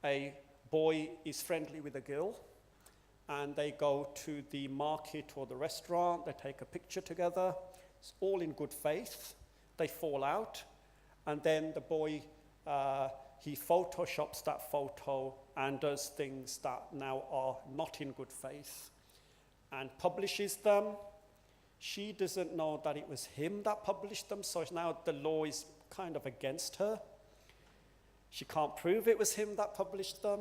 A boy is friendly with a girl, and they go to the market or the restaurant, they take a picture together, it's all in good faith. They fall out, and then the boy, he photoshops that photo and does things that now are not in good faith and publishes them. She doesn't know that it was him that published them, so now the law is kind of against her. She can't prove it was him that published them.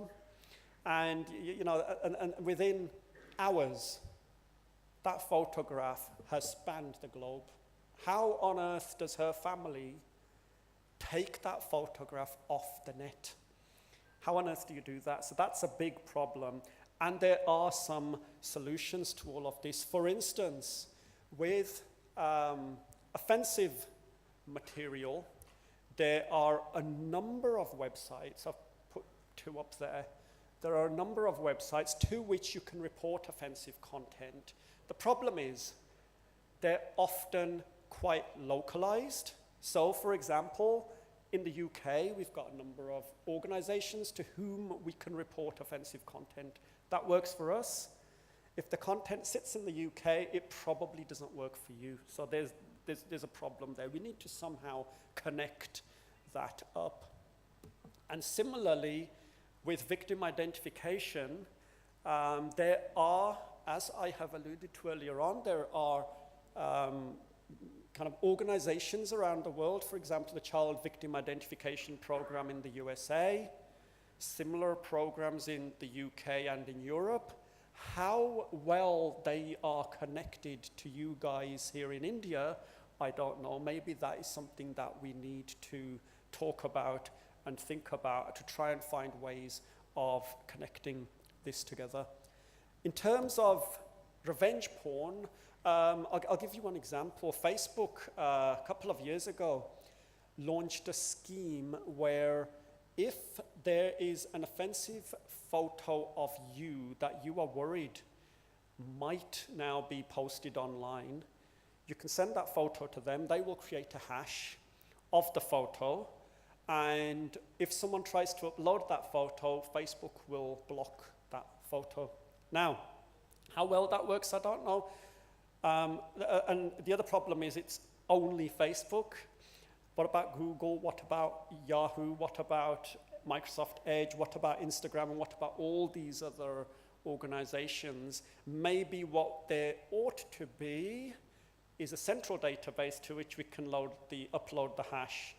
And, you know, and within hours, that photograph has spanned the globe. How on earth does her family take that photograph off the net? How on earth do you do that? So that's a big problem. And there are some solutions to all of this. For instance, with offensive material, there are a number of websites. I've put 2 up there. There are a number of websites to which you can report offensive content. The problem is they're often quite localized. So, for example, in the UK, we've got a number of organizations to whom we can report offensive content. That works for us. If the content sits in the UK, it probably doesn't work for you. So there's a problem there. We need to somehow connect that up. And similarly, with victim identification, there are, as I have alluded to earlier on, there are kind of organizations around the world, for example, the Child Victim Identification Program in the USA, similar programs in the UK and in Europe. How well they are connected to you guys here in India, I don't know. Maybe that is something that we need to talk about and think about to try and find ways of connecting this together. In terms of revenge porn, I'll give you one example. Facebook, a couple of years ago, launched a scheme where if there is an offensive photo of you that you are worried might now be posted online, you can send that photo to them. They will create a hash of the photo, and if someone tries to upload that photo, Facebook will block that photo. Now, how well that works, I don't know. And the other problem is it's only Facebook. What about Google? What about Yahoo? What about Microsoft Edge? What about Instagram? And what about all these other organizations? Maybe what there ought to be is a central database to which we can upload the hash,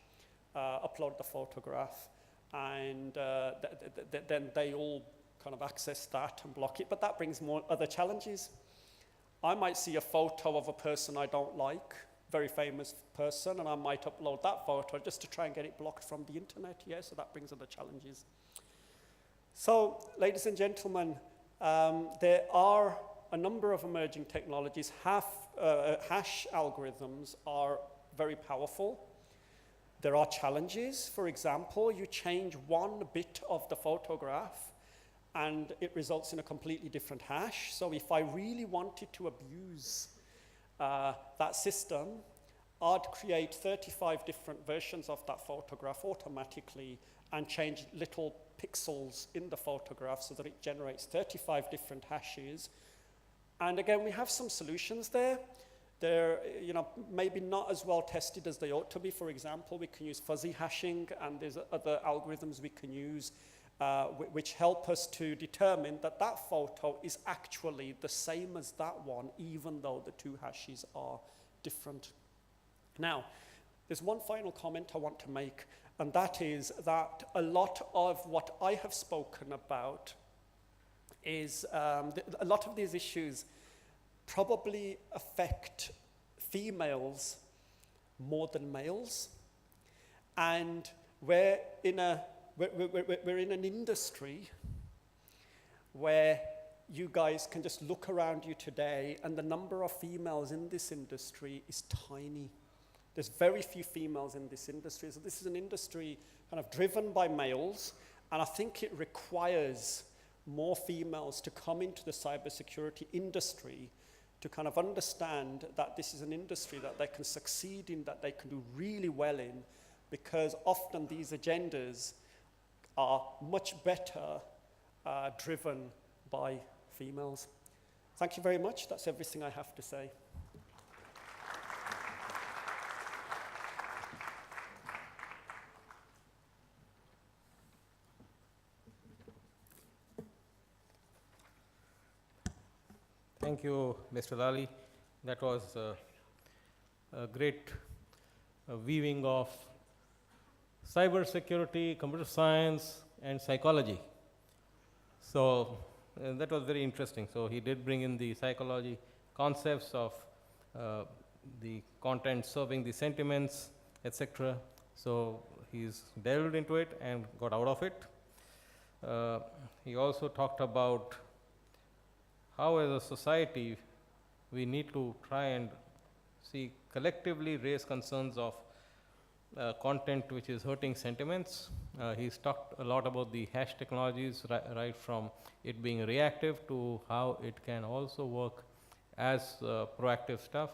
upload the photograph, and then they all kind of access that and block it. But that brings more other challenges. I might see a photo of a person I don't like, very famous person, and I might upload that photo just to try and get it blocked from the internet. Yeah, so that brings other challenges. So, ladies and gentlemen, there are a number of emerging technologies. Hash algorithms are very powerful. There are challenges. For example, you change one bit of the photograph and it results in a completely different hash. So if I really wanted to abuse that system, I'd create 35 different versions of that photograph automatically and change little pixels in the photograph so that it generates 35 different hashes. And again, we have some solutions there. They're maybe not as well tested as they ought to be. For example, we can use fuzzy hashing, and there's other algorithms we can use which help us to determine that that photo is actually the same as that one, even though the two hashes are different. Now, there's one final comment I want to make, and that is that a lot of what I have spoken about is a lot of these issues probably affect females more than males. And we're in an industry where you guys can just look around you today, and the number of females in this industry is tiny. There's very few females in this industry. So this is an industry kind of driven by males, and I think it requires more females to come into the cybersecurity industry to kind of understand that this is an industry that they can succeed in, that they can do really well in, because often these agendas are much better driven by females. Thank you very much. That's everything I have to say. Thank you, Mr. Lallie. That was a great weaving of cybersecurity, computer science, and psychology. So that was very interesting. So he did bring in the psychology concepts of the content serving the sentiments, etc. So he's delved into it and got out of it. He also talked about how as a society we need to try and see collectively raise concerns of content which is hurting sentiments. He's talked a lot about the hash technologies, right from it being reactive to how it can also work as proactive stuff.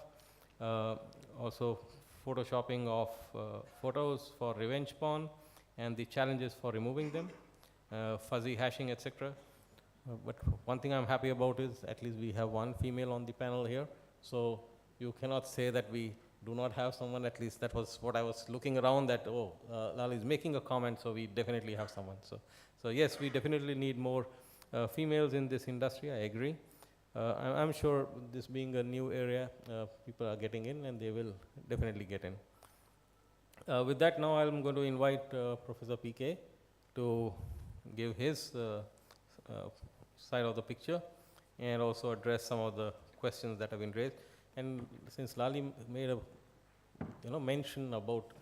Also photoshopping of photos for revenge porn and the challenges for removing them, fuzzy hashing, etc. But one thing I'm happy about is at least we have one female on the panel here. So you cannot say that we do not have someone. At least that was what I was looking around, that, oh, Lallie is making a comment, so we definitely have someone. So yes, we definitely need more females in this industry, I agree. I'm sure this being a new area, people are getting in, and they will definitely get in. With that, now I'm going to invite Professor PK to give his side of the picture and also address some of the questions that have been raised. And since Lallie made a mention about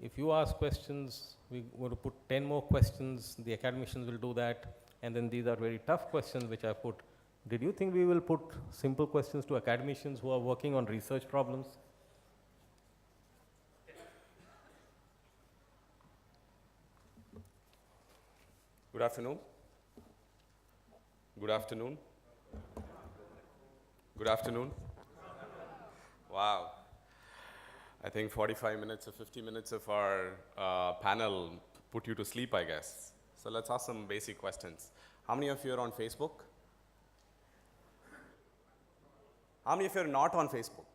if you ask questions, we're going to put 10 more questions, the academicians will do that, and then these are very tough questions which I put. Did you think we will put simple questions to academicians who are working on research problems? Good afternoon. Good afternoon. Good afternoon. Wow. I think 45 minutes or 50 minutes of our panel put you to sleep, I guess. So let's ask some basic questions. How many of you are on Facebook? How many of you are not on Facebook?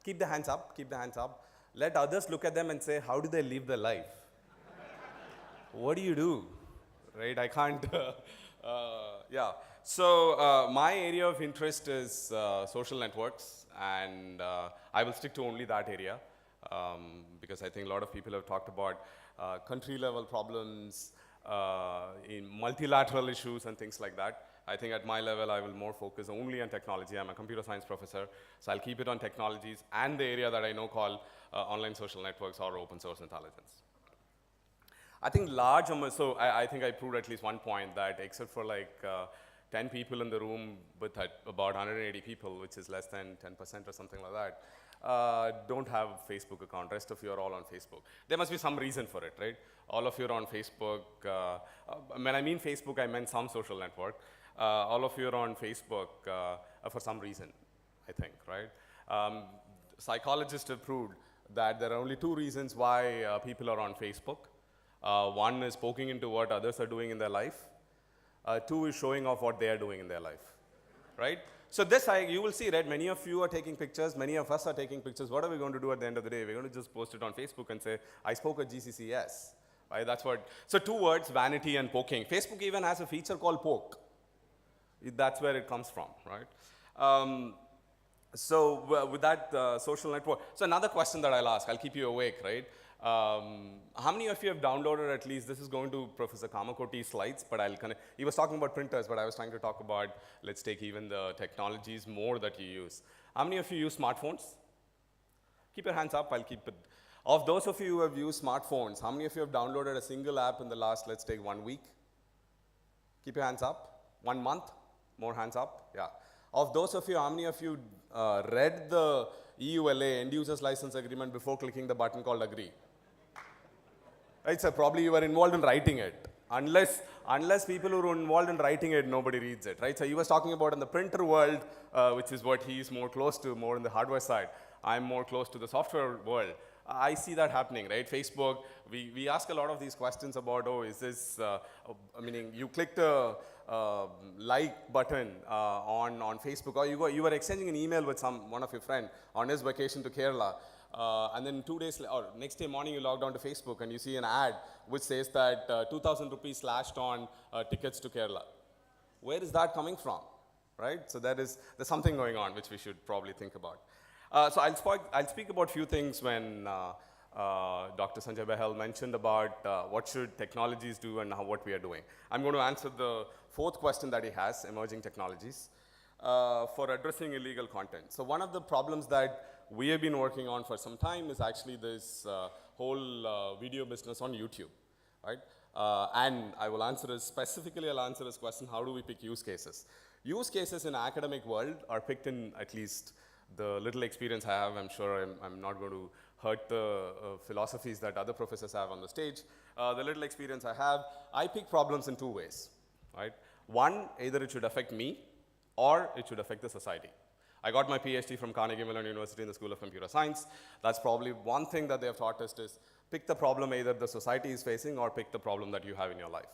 Keep the hands up, keep the hands up. Let others look at them and say, how do they live their life? What do you do? Right, I can't, yeah. So my area of interest is social networks, and I will stick to only that area because I think a lot of people have talked about country level problems, in multilateral issues and things like that. I think at my level, I will more focus only on technology. I'm a computer science professor, so I'll keep it on technologies and the area that I know called online social networks or open source intelligence. I think large amounts, so I think I proved at least one point that except for like 10 people in the room with about 180 people, which is less than 10% or something like that, don't have a Facebook account. Rest of you are all on Facebook. There must be some reason for it, right? All of you are on Facebook. When I mean Facebook, I meant some social network. All of you are on Facebook for some reason, I think, right? Psychologists have proved that there are only two reasons why people are on Facebook. One is poking into what others are doing in their life. Two is showing off what they are doing in their life, right? So this, you will see, right, many of you are taking pictures, many of us are taking pictures. What are we going to do at the end of the day? We're going to just post it on Facebook and say, I spoke at GCCS, right? That's what, so two words, vanity and poking. Facebook even has a feature called poke. That's where it comes from, right? So with that social network, so another question that I'll ask, I'll keep you awake, right? How many of you have downloaded at least, this is going to Professor Kamakoti's slides, but he was talking about printers, but I was trying to talk about, let's take even the technologies more that you use. How many of you use smartphones? Keep your hands up, I'll keep it. Of those of you who have used smartphones, how many of you have downloaded a single app in the last, let's take 1 week? Keep your hands up. 1 month? More hands up? Yeah. Of those of you, how many of you read the EULA, End Users License Agreement, before clicking the button called Agree? Right, so probably you were involved in writing it. Unless people who are involved in writing it, nobody reads it, right? So he was talking about in the printer world, which is what he is more close to, more in the hardware side. I'm more close to the software world. I see that happening, right? Facebook, we ask a lot of these questions about, oh, is this, meaning you clicked a like button on Facebook, or you were exchanging an email with one of your friend on his vacation to Kerala, and then 2 days, or next day morning you log on to Facebook and you see an ad which says that 2,000 rupees slashed on tickets to Kerala. Where is that coming from, right? So there's something going on which we should probably think about. So I'll speak about a few things when Dr. Sanjay Bahl mentioned about what should technologies do and what we are doing. I'm going to answer the fourth question that he has, emerging technologies, for addressing illegal content. So one of the problems that we have been working on for some time is actually this whole video business on YouTube, right? And I will answer this, specifically I'll answer this question, how do we pick use cases? Use cases in academic world are picked in at least the little experience I have. I'm sure I'm not going to hurt the philosophies that other professors have on the stage. The little experience I have, I pick problems in two ways, right? One, either it should affect me or it should affect the society. I got my PhD from Carnegie Mellon University in the School of Computer Science. That's probably one thing that they have taught us is pick the problem either the society is facing or pick the problem that you have in your life.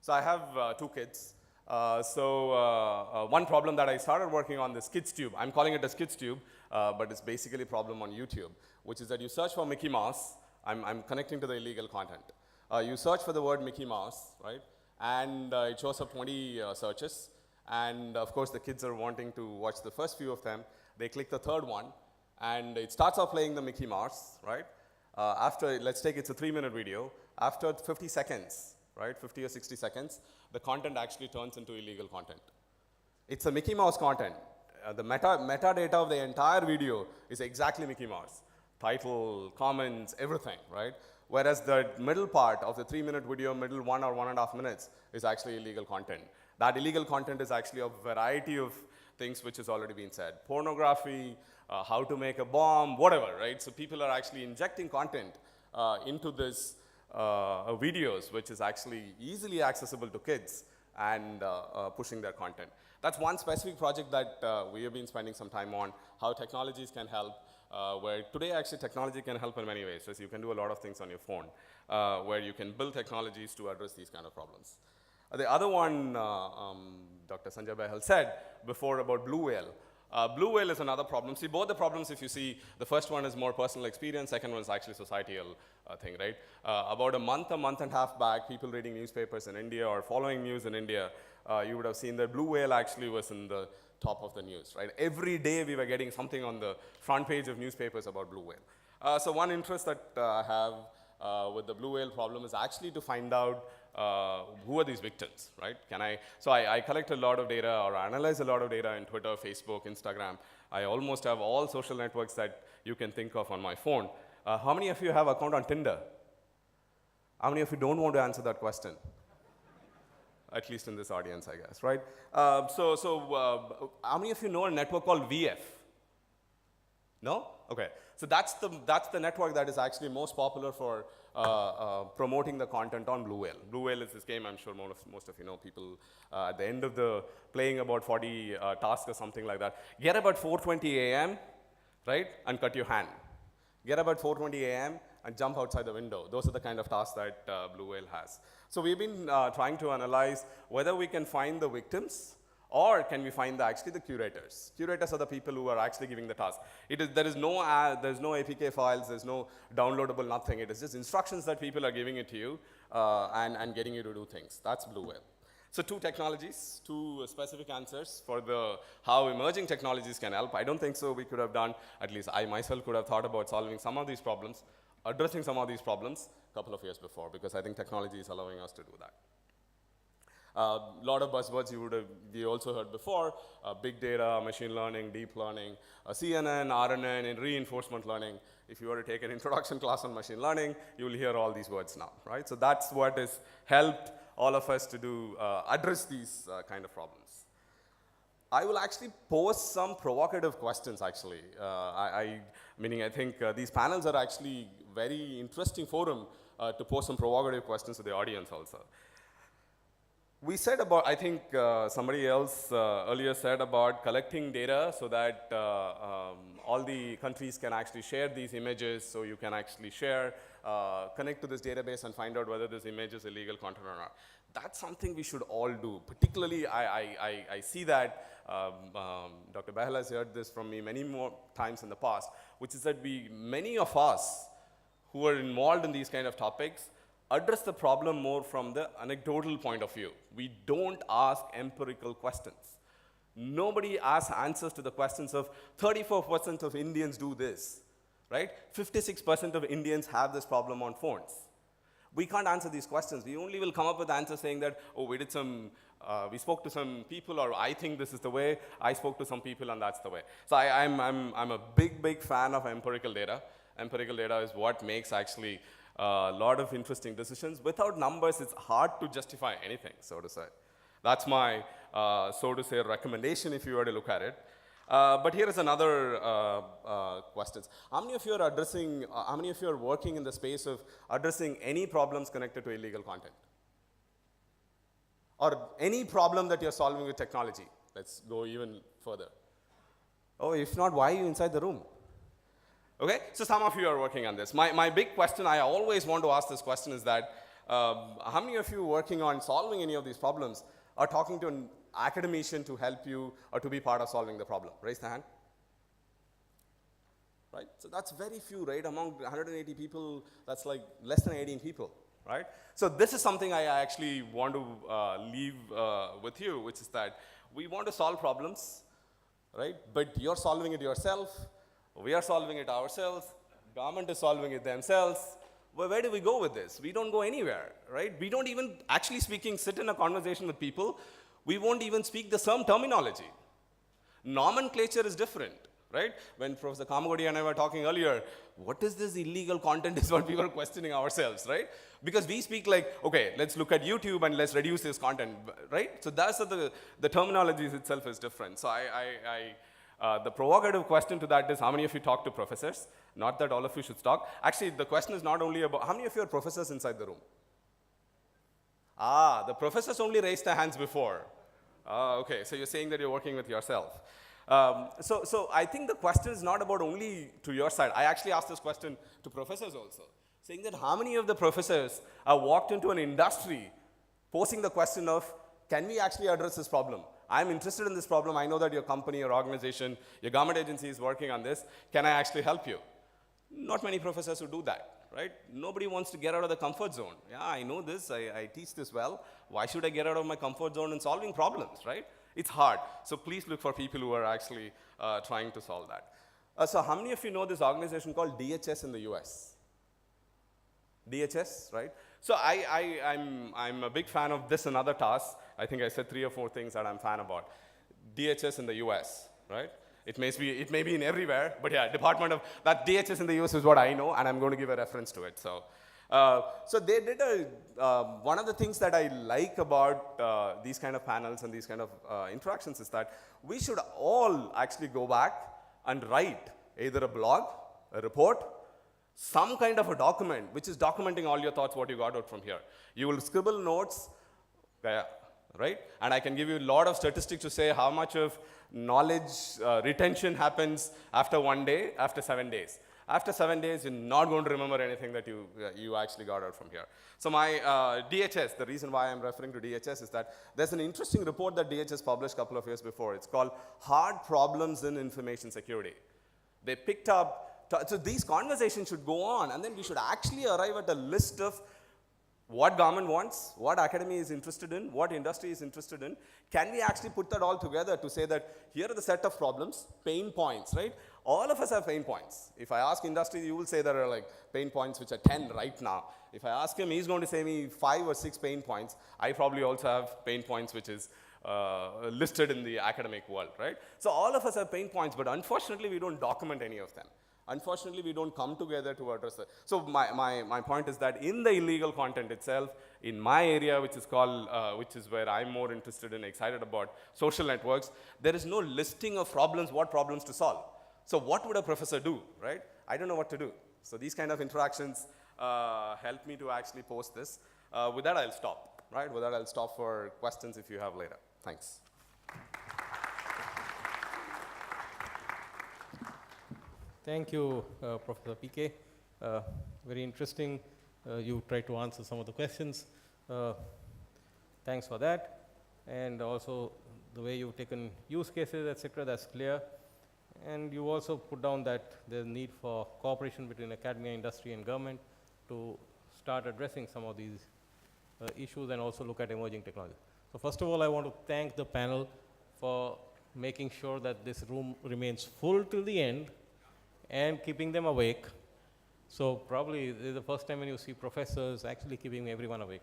So I have 2 kids. One problem that I started working on, this Kids Tube, I'm calling it a Kids Tube, but it's basically a problem on YouTube, which is that you search for Mickey Mouse. I'm connecting to the illegal content. You search for the word Mickey Mouse, right? And it shows up 20 searches. And of course, the kids are wanting to watch the first few of them. They click the third one, and it starts off playing the Mickey Mouse, right? After, let's take it's a 3-minute video. After 50 seconds, right, 50 or 60 seconds, the content actually turns into illegal content. It's a Mickey Mouse content. The metadata of the entire video is exactly Mickey Mouse. Title, comments, everything, right? Whereas the middle part of the 3-minute video, middle 1 or 1.5 minutes, is actually illegal content. That illegal content is actually a variety of things which has already been said. Pornography, how to make a bomb, whatever, right? So people are actually injecting content into this videos, which is actually easily accessible to kids and pushing their content. That's one specific project that we have been spending some time on, how technologies can help, where today actually technology can help in many ways. So you can do a lot of things on your phone, where you can build technologies to address these kind of problems. The other one, Dr. Sanjay Bahl said before about blue whale. Blue whale is another problem. See, both the problems, if you see, the first one is more personal experience, second one is actually societal thing, right? About a month and a half back, people reading newspapers in India or following news in India, you would have seen that blue whale actually was in the top of the news, right? Every day we were getting something on the front page of newspapers about blue whale. So one interest that I have with the blue whale problem is actually to find out who are these victims, right? So I collect a lot of data or analyze a lot of data in Twitter, Facebook, Instagram. I almost have all social networks that you can think of on my phone. How many of you have an account on Tinder? How many of you don't want to answer that question? at least in this audience, I guess, right? How many of you know a network called VF? No? Okay. So that's the network that is actually most popular for promoting the content on Blue Whale. Blue Whale is this game, I'm sure most of you know, people at the end of the playing about 40 tasks or something like that. Get about 4:20 a.m., right, and cut your hand. Get about 4:20 a.m. and jump outside the window. Those are the kind of tasks that Blue Whale has. So we've been trying to analyze whether we can find the victims or can we find actually the curators. Curators are the people who are actually giving the task. There's no APK files, there's no downloadable nothing. It is just instructions that people are giving it to you and getting you to do things. That's Blue Whale. So 2 technologies, 2 specific answers for how emerging technologies can help. I don't think so we could have done, at least I myself could have thought about solving some of these problems, addressing some of these problems a couple of years before, because I think technology is allowing us to do that. A lot of buzzwords we also heard before, big data, machine learning, deep learning, CNN, RNN, and reinforcement learning. If you were to take an introduction class on machine learning, you will hear all these words now, right? So that's what has helped all of us to do, address these kind of problems. I will actually pose some provocative questions, actually. Meaning I think these panels are actually very interesting forum to pose some provocative questions to the audience also. We said about, I think somebody else earlier said about collecting data so that all the countries can actually share these images, so you can actually share, connect to this database and find out whether this image is illegal content or not. That's something we should all do. Particularly, I see that Dr. Bahl has heard this from me many more times in the past, which is that many of us who are involved in these kind of topics address the problem more from the anecdotal point of view. We don't ask empirical questions. Nobody asks answers to the questions of 34% of Indians do this, right? 56% of Indians have this problem on phones. We can't answer these questions. We only will come up with answers saying that, oh, we spoke to some people, or I think this is the way, I spoke to some people and that's the way. So I'm a big fan of empirical data. Empirical data is what makes actually a lot of interesting decisions. Without numbers, it's hard to justify anything, so to say. That's my, so to say, recommendation if you were to look at it. But here is another question. How many of you are working in the space of addressing any problems connected to illegal content? Or any problem that you're solving with technology? Let's go even further. Oh, if not, why are you inside the room? Okay, so some of you are working on this. My big question, I always want to ask this question, is that how many of you working on solving any of these problems are talking to an academician to help you or to be part of solving the problem? Raise the hand. Right, so that's very few, right? Among 180 people, that's like less than 18 people, right? So this is something I actually want to leave with you, which is that we want to solve problems, right? But you're solving it yourself. We are solving it ourselves, government is solving it themselves. Well, where do we go with this? We don't go anywhere, right? We don't even, actually speaking, sit in a conversation with people. We won't even speak the same terminology. Nomenclature is different, right? When Professor Kamakoti and I were talking earlier, what is this illegal content is what we were questioning ourselves, right? Because we speak like, okay, let's look at YouTube and let's reduce this content, right? So that's the terminology itself is different. So the provocative question to that is, how many of you talk to professors? Not that all of you should talk. Actually, the question is not only about, how many of you are professors inside the room? Ah, the professors only raised their hands before. Okay, so you're saying that you're working with yourself. So I think the question is not about only to your side. I actually asked this question to professors also, saying that how many of the professors have walked into an industry posing the question of, can we actually address this problem? I'm interested in this problem. I know that your company, your organization, your government agency is working on this. Can I actually help you? Not many professors who do that, right? Nobody wants to get out of the comfort zone. Yeah, I know this. I teach this well. Why should I get out of my comfort zone in solving problems, right? It's hard. So please look for people who are actually trying to solve that. So how many of you know this organization called DHS in the US? DHS, right? So I'm a big fan of this and other tasks. I think I said 3 or 4 things that I'm a fan about. DHS in the US, right? It may be in everywhere, but yeah, Department of, that DHS in the US is what I know, and I'm going to give a reference to it. So So they did one of the things that I like about these kind of panels and these kind of interactions is that we should all actually go back and write either a blog, a report, some kind of a document which is documenting all your thoughts, what you got out from here. You will scribble notes, right? And I can give you a lot of statistics to say how much of knowledge retention happens after 1 day, after 7 days. After 7 days, you're not going to remember anything that you actually got out from here. So my DHS, the reason why I'm referring to DHS is that there's an interesting report that DHS published a couple of years before. It's called Hard Problems in Information Security. They picked up, so these conversations should go on, and then we should actually arrive at a list of what government wants, what academy is interested in, what industry is interested in. Can we actually put that all together to say that here are the set of problems, pain points, right? All of us have pain points. If I ask industry, you will say there are like pain points which are 10 right now. If I ask him, he's going to say me 5 or 6 pain points. I probably also have pain points which is listed in the academic world, right? So all of us have pain points, but unfortunately we don't document any of them. Unfortunately, we don't come together to address it. So my point is that in the illegal content itself, in my area, which is called, which is where I'm more interested and excited about, social networks, there is no listing of problems, what problems to solve. So what would a professor do, right? I don't know what to do. So these kind of interactions help me to actually post this. With that, I'll stop, right? With that, I'll stop for questions if you have later. Thanks. Thank you, Professor PK. Very interesting. You tried to answer some of the questions. Thanks for that. And also the way you've taken use cases, etc., that's clear. And you also put down that there's need for cooperation between academia, industry, and government to start addressing some of these issues and also look at emerging technology. So first of all, I want to thank the panel for making sure that this room remains full till the end and keeping them awake. So probably this is the first time when you see professors actually keeping everyone awake.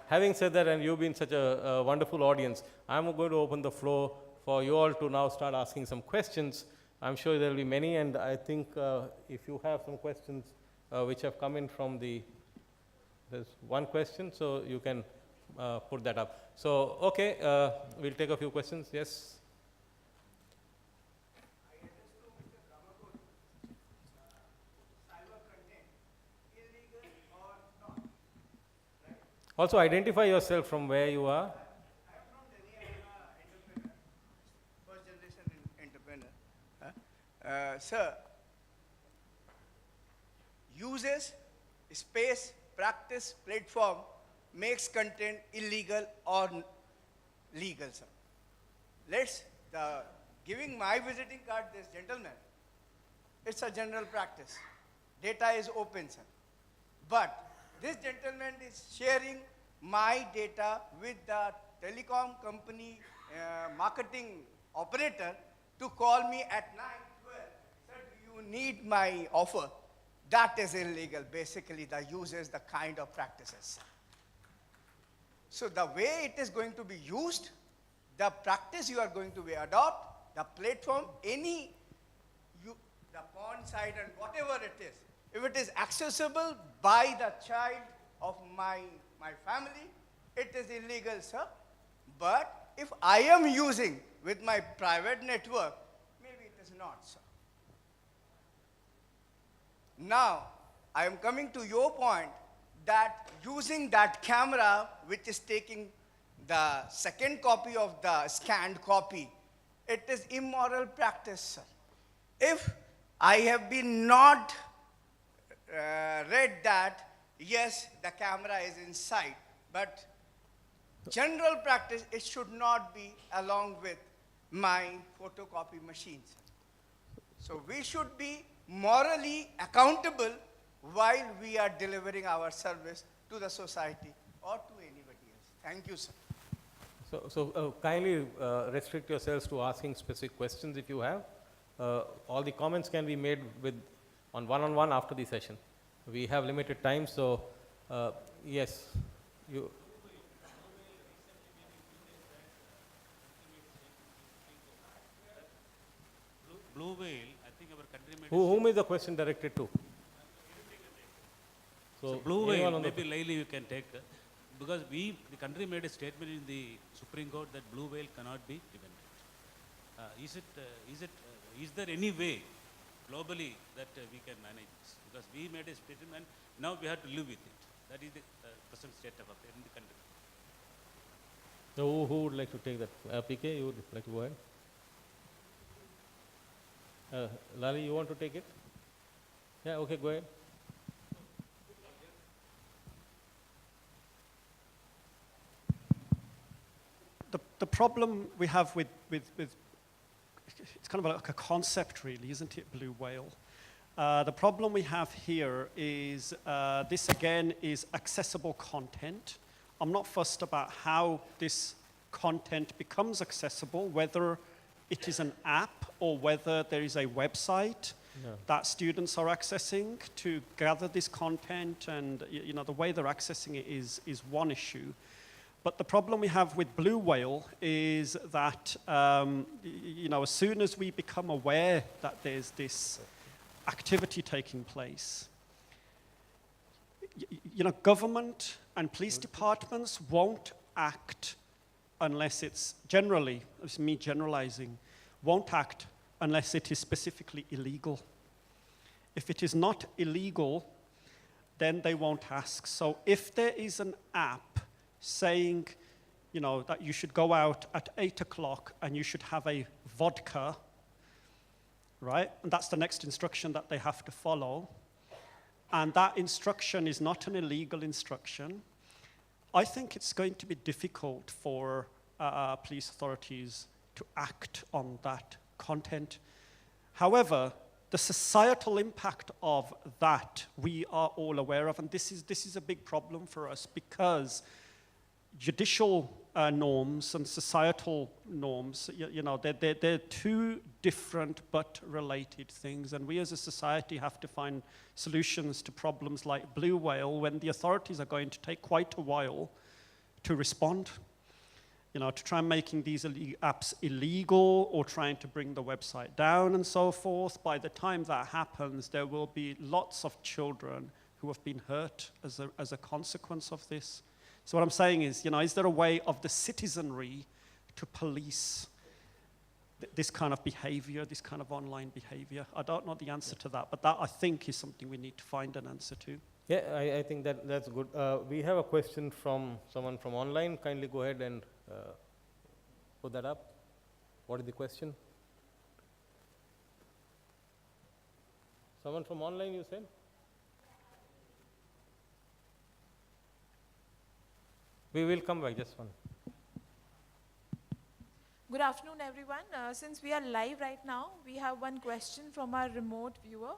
Having said that, and you've been such a wonderful audience, I'm going to open the floor for you all to now start asking some questions. I'm sure there will be many, and I think if you have some questions which have come in from there's one question, so you can put that up. So, okay, we'll take a few questions. Yes? I understood Mr. Kamakoti, cyber content, illegal or not, right? Also identify yourself from where you are. I am from Delhi, I am an entrepreneur, first generation entrepreneur. Sir, uses, space, practice, platform, makes content illegal or legal, sir. Giving my visiting card, this gentleman, it's a general practice. Data is open, sir. But this gentleman is sharing my data with the telecom company marketing operator to call me at 9:12. Sir, do you need my offer? That is illegal, basically, the uses, the kind of practices. So the way it is going to be used, the practice you are going to adopt, the platform, the porn site and whatever it is, if it is accessible by the child of my family, it is illegal, sir. But if I am using with my private network, maybe it is not, sir. Now, I am coming to your point that using that camera, which is taking the second copy of the scanned copy, it is immoral practice, sir. If I have been not read that, yes, the camera is inside, but general practice, it should not be along with my photocopy machines. So we should be morally accountable while we are delivering our service to the society or to anybody else. Thank you, sir. So kindly restrict yourselves to asking specific questions if you have. All the comments can be made on one-on-one after the session. We have limited time, so yes, you. Blue whale, I think Whom is the question directed to? So blue anyone whale, on the- maybe Lallie you can take, because the country made a statement in the Supreme Court that blue whale cannot be prevented. Is there any way globally that we can manage this? Because we made a statement and now we have to live with it. That is the present state of affairs in the country. So who would like to take that? PK, you would like to go ahead? Lallie, you want to take it? Yeah, okay, go ahead. The problem we have with it's kind of like a concept really, isn't it, blue whale? The problem we have here is this again is accessible content. I'm not fussed about how this content becomes accessible, whether it is an app or whether there is a website that students are accessing to gather this content, and you know the way they're accessing it is one issue. But the problem we have with blue whale is that you know, as soon as we become aware that there's this activity taking place, you know, government and police departments won't act unless it's generally, it's me generalizing, won't act unless it is specifically illegal. If it is not illegal, then they won't ask. So if there is an app saying, you know, that you should go out at 8 o'clock and you should have a vodka, right? And that's the next instruction that they have to follow. And that instruction is not an illegal instruction. I think it's going to be difficult for police authorities to act on that content. However, the societal impact of that we are all aware of, and this is a big problem for us because judicial norms and societal norms, you know, they're two different but related things, and we as a society have to find solutions to problems like blue whale when the authorities are going to take quite a while to respond, you know, to try and making these apps illegal or trying to bring the website down and so forth. By the time that happens, there will be lots of children who have been hurt as a consequence of this. So what I'm saying is, you know, is there a way of the citizenry to police this kind of behavior, this kind of online behavior? I don't know the answer to that, but that I think is something we need to find an answer to. Yeah, I think that's good. We have a question from someone from online. Kindly go ahead and put that up. What is the question? Someone from online, you said? We will come back, just one. Good afternoon, everyone. Since we are live right now, we have one question from our remote viewer.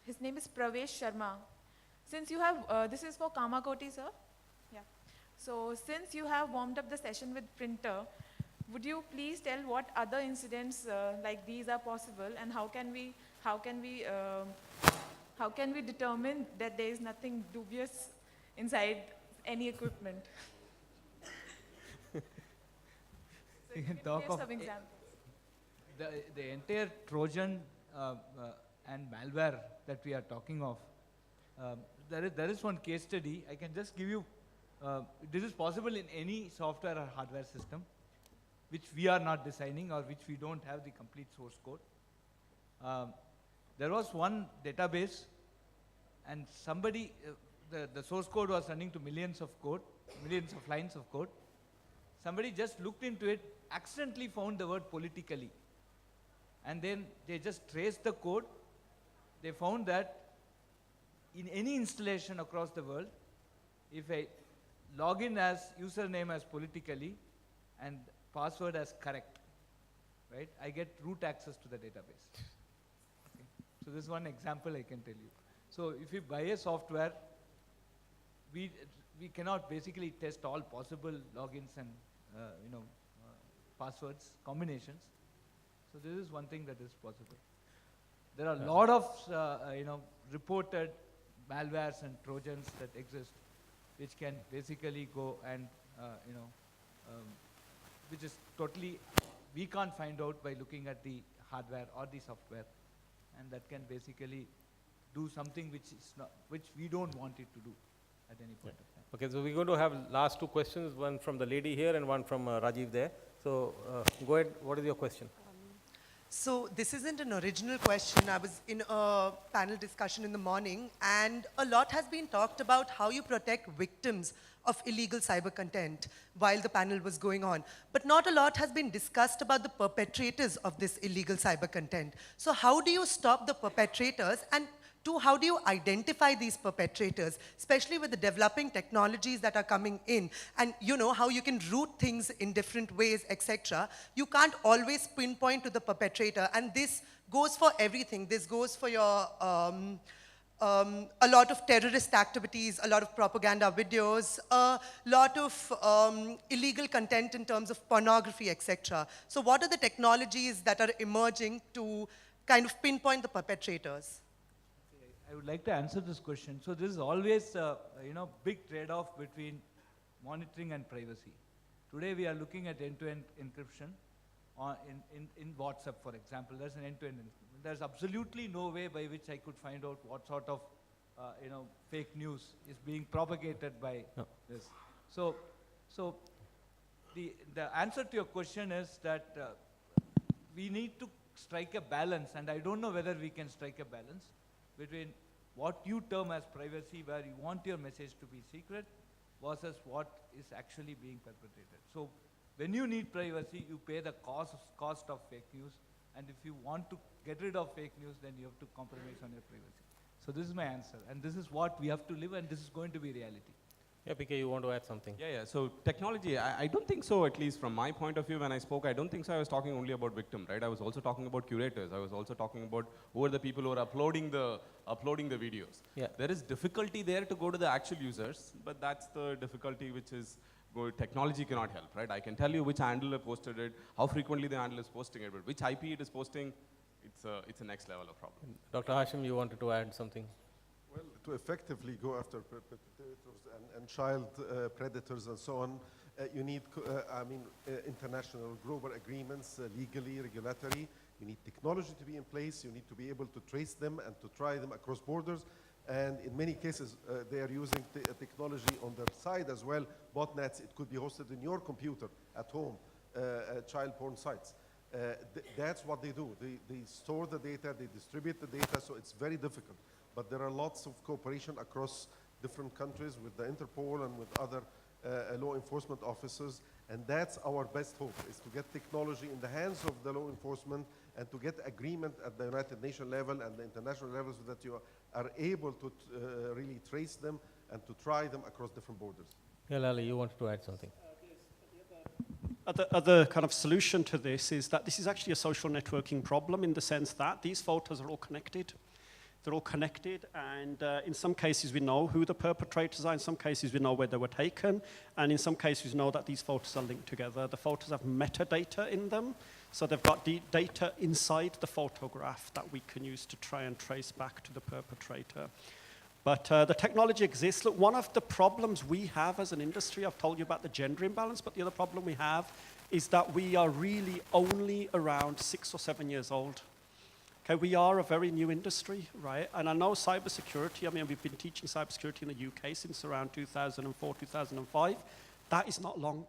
His name is Pravesh Sharma. Since you have, this is for Kamakoti, sir. Yeah. So since you have warmed up the session with printer, would you please tell what other incidents like these are possible, and how can we determine that there is nothing dubious inside any equipment? So you can talk give of some examples. the entire Trojan and malware that we are talking of. There is one case study. I can just give you. This is possible in any software or hardware system, which we are not designing or which we don't have the complete source code. There was one database, and somebody, the source code was running to millions of lines of code. Somebody just looked into it, accidentally found the word politically, and then they just traced the code. They found that in any installation across the world, if I log in as username as politically and password as correct, right, I get root access to the database. Okay. So this is one example I can tell you. So if you buy a software, we cannot basically test all possible logins and passwords combinations. So this is one thing that is possible. There are a lot of reported malwares and trojans that exist, which can basically go and which is totally we can't find out by looking at the hardware or the software. and that can basically do something which we don't want it to do at any point of time. Okay, so we're going to have last two questions, one from the lady here and one from Rajiv there. So go ahead, what is your question? So this isn't an original question. I was in a panel discussion in the morning, and a lot has been talked about how you protect victims of illegal cyber content while the panel was going on. But not a lot has been discussed about the perpetrators of this illegal cyber content. So how do you stop the perpetrators, and two, how do you identify these perpetrators, especially with the developing technologies that are coming in, and you know how you can route things in different ways, etc. You can't always pinpoint to the perpetrator, and this goes for everything. This goes for your a lot of terrorist activities, a lot of propaganda videos, a lot of illegal content in terms of pornography, etc. So what are the technologies that are emerging to kind of pinpoint the perpetrators? I would like to answer this question. So this is always big trade-off between monitoring and privacy. Today we are looking at end-to-end encryption in WhatsApp, for example. There's an end-to-end encryption. There's absolutely no way by which I could find out what sort of fake news is being propagated by this. So the answer to your question is that we need to strike a balance, and I don't know whether we can strike a balance between what you term as privacy, where you want your message to be secret, versus what is actually being perpetrated. So when you need privacy, you pay the cost of fake news, and if you want to get rid of fake news, then you have to compromise on your privacy. So this is my answer, and this is what we have to live, and this is going to be reality. Yeah, PK, you want to add something? Yeah. So technology, I don't think so, at least from my point of view, when I spoke, I don't think so I was talking only about victim, right? I was also talking about curators. I was also talking about who are the people who are uploading the videos. Yeah. There is difficulty there to go to the actual users, but that's the difficulty which is, technology cannot help, right? I can tell you which handler posted it, how frequently the handler is posting it, but which IP it is posting, it's a next level of problem. Dr. Hashem, you wanted to add something? Well, to effectively go after perpetrators and child predators and so on, you need, international global agreements, legally, regulatory. You need technology to be in place. You need to be able to trace them and to try them across borders. And in many cases, they are using technology on their side as well. Botnets, it could be hosted in your computer at home, child porn sites. That's what they do. They store the data, they distribute the data, so it's very difficult. But there are lots of cooperation across different countries with the Interpol and with other law enforcement officers. And that's our best hope, is to get technology in the hands of the law enforcement and to get agreement at the United Nations level and the international level so that you are able to really trace them and to try them across different borders. Yeah, Lallie, you wanted to add something. Other kind of solution to this is that this is actually a social networking problem, in the sense that these photos are all connected. They're all connected, and in some cases we know who the perpetrators are, in some cases we know where they were taken, and in some cases we know that these photos are linked together. The photos have metadata in them, so they've got data inside the photograph that we can use to try and trace back to the perpetrator. But the technology exists. Look, one of the problems we have as an industry, I've told you about the gender imbalance, but the other problem we have is that we are really only around 6 or 7 years old. Okay, we are a very new industry, right? And I know cybersecurity, we've been teaching cybersecurity in the UK since around 2004, 2005. That is not long.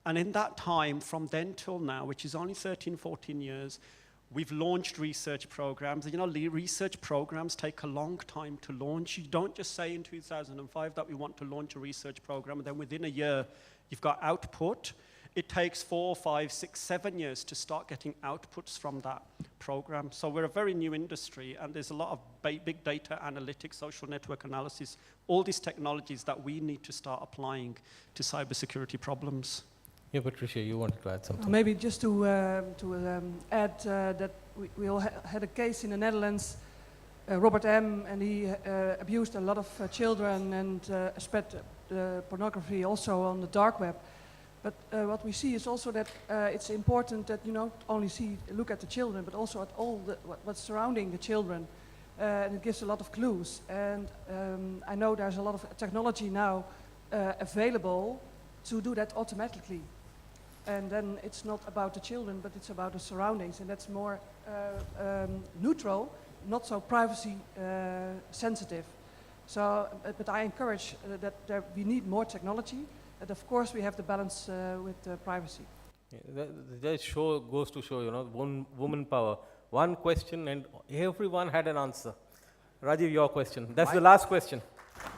And in that time, from then till now, which is only 13, 14 years, we've launched research programs. You know, research programs take a long time to launch. You don't just say in 2005 that we want to launch a research program, and then within a year, you've got output. It takes 4, 5, 6, 7 years to start getting outputs from that program. So we're a very new industry, and there's a lot of big data analytics, social network analysis, all these technologies that we need to start applying to cybersecurity problems. Yeah, Patricia, you wanted to add something. Maybe just to add that we all had a case in the Netherlands, Robert M., and he abused a lot of children and spread pornography also on the dark web. But what we see is also that it's important that you not only look at the children, but also at all what's surrounding the children. And it gives a lot of clues. And I know there's a lot of technology now available to do that automatically. And then it's not about the children, but it's about the surroundings, and that's more neutral, not so privacy sensitive. So, but I encourage that we need more technology, and of course we have the balance with privacy. Yeah, that goes to show, woman power. One question and everyone had an answer. Rajiv, your question. That's the last question.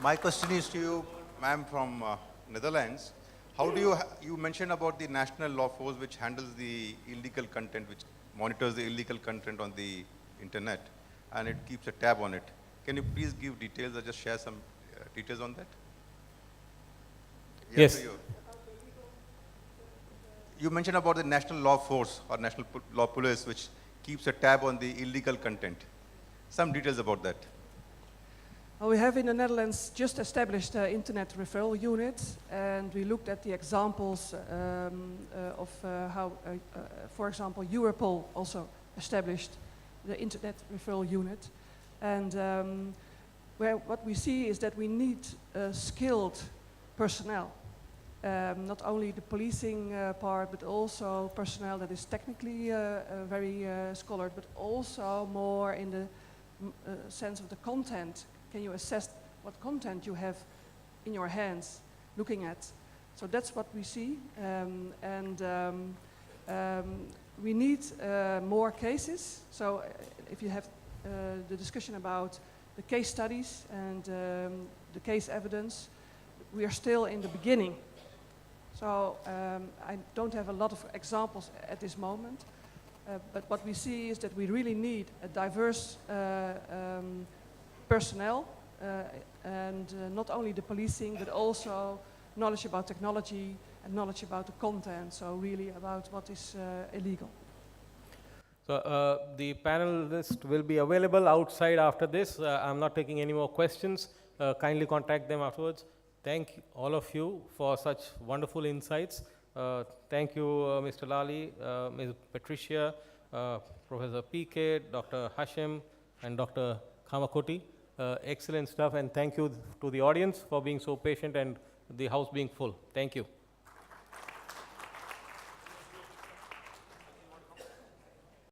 My question is to you, ma'am, from Netherlands. How do you mentioned about the national law force which handles the illegal content, which monitors the illegal content on the internet, and it keeps a tab on it. Can you please give details or just share some details on that? Yes. You mentioned about the national law force or national law police which keeps a tab on the illegal content. Some details about that. Well, we have in the Netherlands just established an internet referral unit, and we looked at the examples of how, for example, Europol also established the internet referral unit. And what we see is that we need skilled personnel. Not only the policing part, but also personnel that is technically very scholar, but also more in the sense of the content. Can you assess what content you have in your hands looking at? So that's what we see. We need more cases. So if you have the discussion about the case studies and the case evidence, we are still in the beginning. So I don't have a lot of examples at this moment, but what we see is that we really need a diverse personnel, and not only the policing, but also knowledge about technology and knowledge about the content, so really about what is illegal. So the panelists will be available outside after this. I'm not taking any more questions. Kindly contact them afterwards. Thank all of you for such wonderful insights. Thank you, Mr. Lallie, Ms. Patricia, Professor PK, Dr. Hashem, and Dr. Kamakoti. Excellent stuff, and thank you to the audience for being so patient and the house being full. Thank you.